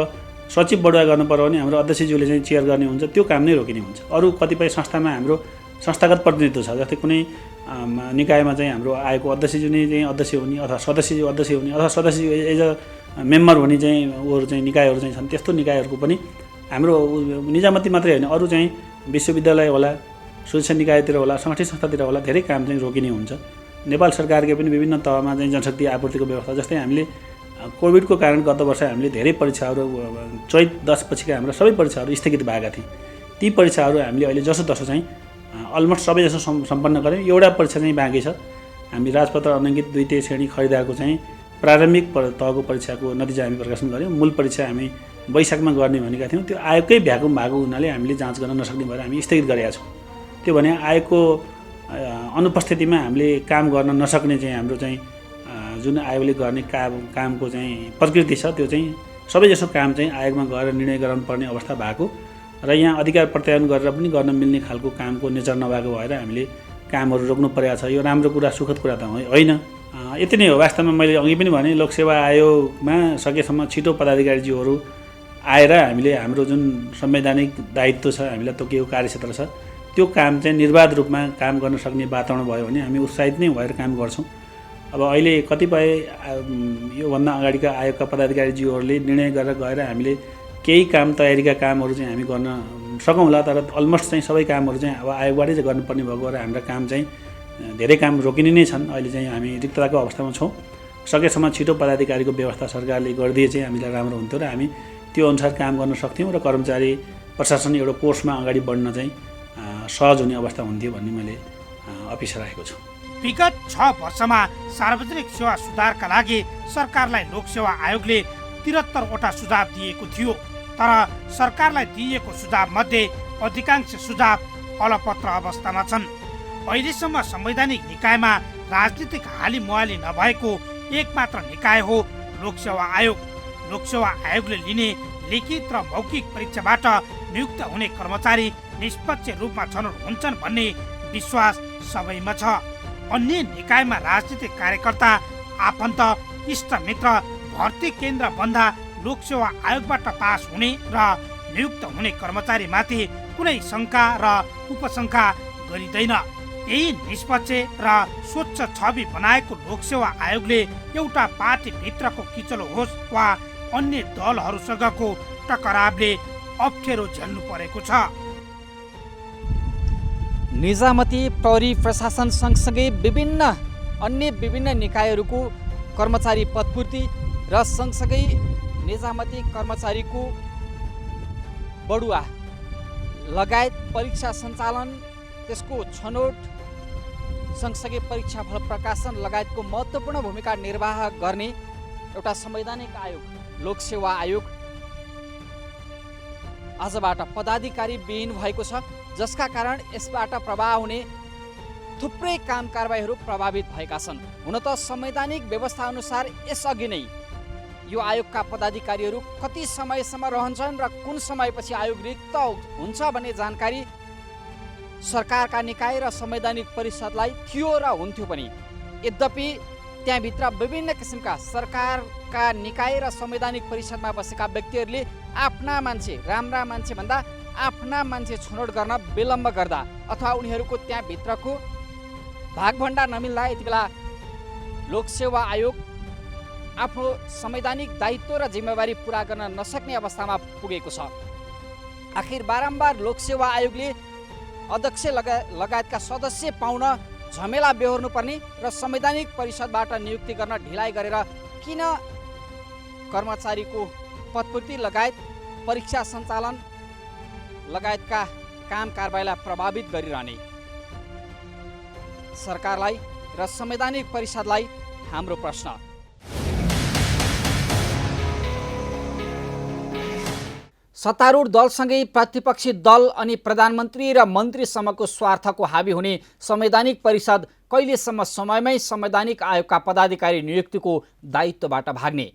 सचिव बढुवा गर्नु पर्यो भने हाम्रो अध्यक्षज्यूले चाहिँ चेयर गर्ने हुन्छ, त्यो काम नै रोकिने हुन्छ। अरू कतिपय संस्थामा हाम्रो संस्थागत प्रतिनिधित्व छ। जस्तै कुनै निकायमा चाहिँ हाम्रो आएको अध्यक्षज्यू नै चाहिँ अध्यक्ष हुने अथवा सदस्यज्यू अध्यक्ष हुने अथवा सदस्यज्यू एज अ मेम्बर हुने चाहिँ उहरू चाहिँ निकायहरू चाहिँ छन्। त्यस्तो निकायहरूको पनि हाम्रो निजामती मात्रै होइन, अरू चाहिँ विश्वविद्यालय होला, सुरक्षा निकायतिर होला, सङ्गठित संस्थातिर होला, धेरै काम चाहिँ रोकिने हुन्छ। नेपाल सरकारले पनि विभिन्न तहमा चाहिँ जनशक्ति आपूर्तिको व्यवस्था, जस्तै हामीले कोभिडको कारण गत वर्ष हामीले धेरै परीक्षाहरू चैत 10 पछिका हाम्रो सबै परीक्षाहरू स्थगित भएका थिए। ती परीक्षाहरू हामीले अहिले जसोतसो चाहिँ अलमोस्ट सबैजसो सम्पन्न गऱ्यौँ। एउटा परीक्षा चाहिँ बाँकी छ। हामी राजपत्र अनङ्कित द्वितीय श्रेणी खरिदारको चाहिँ प्रारम्भिक तहको परीक्षाको नतिजा हामी प्रकाशन गऱ्यौँ। मूल परीक्षा हामी वैशाखमा गर्ने भनेका थियौँ। त्यो आयोगकै भ्याकुम भएको हुनाले हामीले जाँच गर्न नसक्ने भएर हामी स्थगित गरेका छौँ। त्यो भने आयोगको अनुपस्थितिमा हामीले काम गर्न नसक्ने चाहिँ हाम्रो चाहिँ जुन आयोगले गर्ने कामको चाहिँ प्रकृति छ, त्यो चाहिँ सबैजसो काम चाहिँ आयोगमा गएर निर्णय गराउनुपर्ने अवस्था भएको र यहाँ अधिकार प्रत्यायन गरेर पनि गर्न मिल्ने खालको कामको नेचर नभएको भएर हामीले कामहरू रोक्नु परेको छ। यो राम्रो कुरा, सुखद कुरा त होइन। यति नै हो। वास्तवमा मैले अघि पनि भने लोकसेवा आयोगमा सकेसम्म छिटो पदाधिकारीज्यूहरू आएर हामीले हाम्रो जुन संवैधानिक दायित्व छ, हामीलाई तोकिएको कार्यक्षेत्र छ, त्यो काम चाहिँ निर्बाध रूपमा काम गर्न सक्ने वातावरण भयो भने हामी उत्साहित नै भएर काम गर्छौँ। अब अहिले कतिपय योभन्दा अगाडिका आयोगका पदाधिकारीज्यूहरूले निर्णय गरेर गएर हामीले केही काम तयारीका कामहरू चाहिँ हामी गर्न सकौँला, तर अलमोस्ट चाहिँ सबै कामहरू चाहिँ अब आयोगबाटै चाहिँ गर्नुपर्ने भएको भएर हाम्रा काम चाहिँ धेरै काम रोकिने नै छन्। अहिले चाहिँ हामी रिक्तताको अवस्थामा छौँ। सकेसम्म छिटो पदाधिकारीको व्यवस्था सरकारले गरिदिए चाहिँ हामीलाई राम्रो हुन्थ्यो र हामी त्यो अनुसार काम गर्न सक्थ्यौँ र कर्मचारी प्रशासन एउटा कोर्समा अगाडि बढ्न चाहिँ सहज हुने अवस्था हुन्थ्यो भन्ने मैले अपेक्षा राखेको छु। विगत 6 वर्षमा सार्वजनिक सेवा सुधारका लागि सरकारलाई लोकसेवा आयोगले 73वटा सुझाव दिएको थियो। तर सरकारलाई दिइएको सुझाव मध्ये अधिकांश सुझाव अलपत्र अवस्थामा छन्। अहिलेसम्म संवैधानिक निकायमा राजनीतिक हाली मुहाली नभएको एकमात्र निकाय हो लोकसेवा आयोग। लोकसेवा आयोगले लिने लिखित र मौखिक परीक्षाबाट नियुक्त हुने कर्मचारी निष्पक्ष रूपमा छनौट हुन्छन् भन्ने विश्वास सबैमा छ। अन्य निकायमा राजनीतिक कार्यकर्ता, आफन्त, इष्टमित्र, भर्ती केन्द्र भन्दा लोकसेवा आयोगबाट पास हुने र नियुक्त हुने कर्मचारीमाथि कुनै शङ्का र उपशङ्का गरिँदैन। यही निष्पक्ष र स्वच्छ छवि बनाएको लोकसेवा आयोगले एउटा पार्टीभित्रको किचलो होस् वा अन्य दलहरूसँगको टकरावले अप्ठ्यारो झेल्नु परेको छ। निजामती, प्रहरी, प्रशासन सँगसँगै विभिन्न निकायहरूको कर्मचारी पदपूर्ति र सँगसँगै निजामती कर्मचारीको बढुवा लगायत परीक्षा सञ्चालन, त्यसको छनौट, सँगसँगै परीक्षा फल प्रकाशन लगायतको महत्त्वपूर्ण भूमिका निर्वाह गर्ने एउटा संवैधानिक आयोग लोक सेवा आयोग आजबाट पदाधिकारी विहीन भएको छ, जसका कारण यसबाट प्रवाह हुने थुप्रै काम कारबाहीहरू प्रभावित भएका छन्। हुन त संवैधानिक व्यवस्था अनुसार यसअघि नै यो आयोगका पदाधिकारीहरू कति समयसम्म रहन्छन् र कुन समयपछि आयोग रिक्त हुन्छ भन्ने जानकारी सरकारका निकाय र संवैधानिक परिषदलाई थियो र हुन्थ्यो पनि। यद्यपि त्यहाँभित्र विभिन्न किसिमका सरकारका निकाय र संवैधानिक परिषदमा बसेका व्यक्तिहरूले आफ्ना मान्छे, राम्रा मान्छे भन्दा आफ्ना मान्छे छनौट गर्न विलम्ब गर्दा अथवा उनीहरूको त्यहाँभित्रको भागभण्डा नमिल्दा यति बेला लोकसेवा आयोग आफ्नो संवैधानिक दायित्व र जिम्मेवारी पुरा गर्न नसक्ने अवस्थामा पुगेको छ। आखिर बारम्बार लोकसेवा आयोगले अध्यक्ष लगायतका सदस्य पाउन झमेला बेहोर्नुपर्ने र संवैधानिक परिषदबाट नियुक्ति गर्न ढिलाइ गरेर किन कर्मचारीको पदपूर्ति लगायत परीक्षा सञ्चालन लगायतका काम कारबाहीलाई प्रभावित गरिरहने? सरकारलाई र संवैधानिक परिषदलाई हाम्रो प्रश्न। सत्तारूढ दलसँगै प्रतिपक्षी दल अनि प्रधानमन्त्री र मन्त्रीसम्मको स्वार्थको हावी हुने संवैधानिक परिषद कहिलेसम्म समयमै संवैधानिक आयोगका पदाधिकारी नियुक्तिको दायित्वबाट भाग्ने?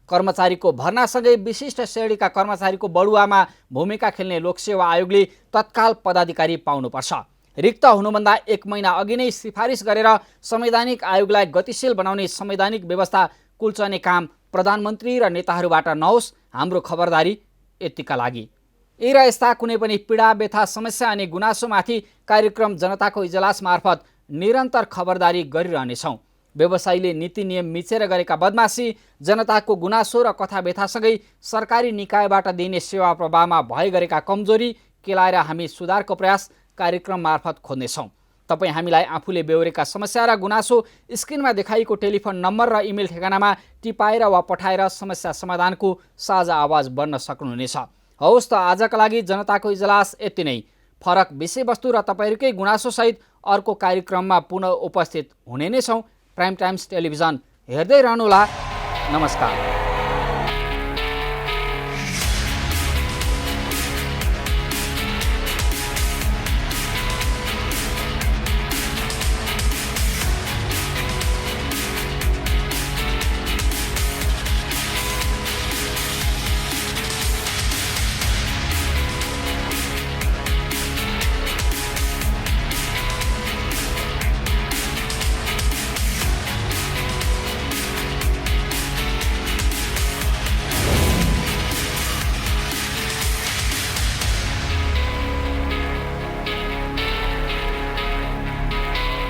कर्मचारीको भर्नासँगै विशिष्ट श्रेणीका कर्मचारीको बढुवामा भूमिका खेल्ने लोकसेवा आयोगले तत्काल पदाधिकारी पाउनुपर्छ। रिक्त हुनुभन्दा 1 महिना अघि नै सिफारिस गरेर संवैधानिक आयोगलाई गतिशील बनाउने संवैधानिक व्यवस्था कुल्चने काम प्रधानमन्त्री र नेताहरूबाट नहोस्, हाम्रो खबरदारी यतिका लागि। र यस्ता कुनै पनि पीडा, व्यथा, समस्या अनि गुनासोमाथि कार्यक्रम जनताको इजलास मार्फत निरन्तर खबरदारी गरिरहनेछौँ। व्यवसायीले नीति नियम मिचेर गरेका बदमासी, जनताको गुनासो र कथा व्यथासँगै सरकारी निकायबाट दिने सेवा प्रवाहमा भए गरेका कमजोरी केलाएर हामी सुधारको प्रयास कार्यक्रम मार्फत खोज्नेछौँ। तपाईँ हामीलाई आफूले बेहोरेका समस्या र गुनासो स्क्रिनमा देखाइएको टेलिफोन नम्बर र इमेल ठेगानामा टिपाएर वा पठाएर समस्या समाधानको साझा आवाज बन्न सक्नुहुनेछ। हवस् त, आजका लागि जनताको इजलास यति नै। फरक विषयवस्तु र तपाईँहरूकै गुनासोसहित अर्को कार्यक्रममा पुनः उपस्थित हुने नै छौँ। प्राइम टाइम्स टेलिभिजन हेर्दै रहनुहोला। नमस्कार।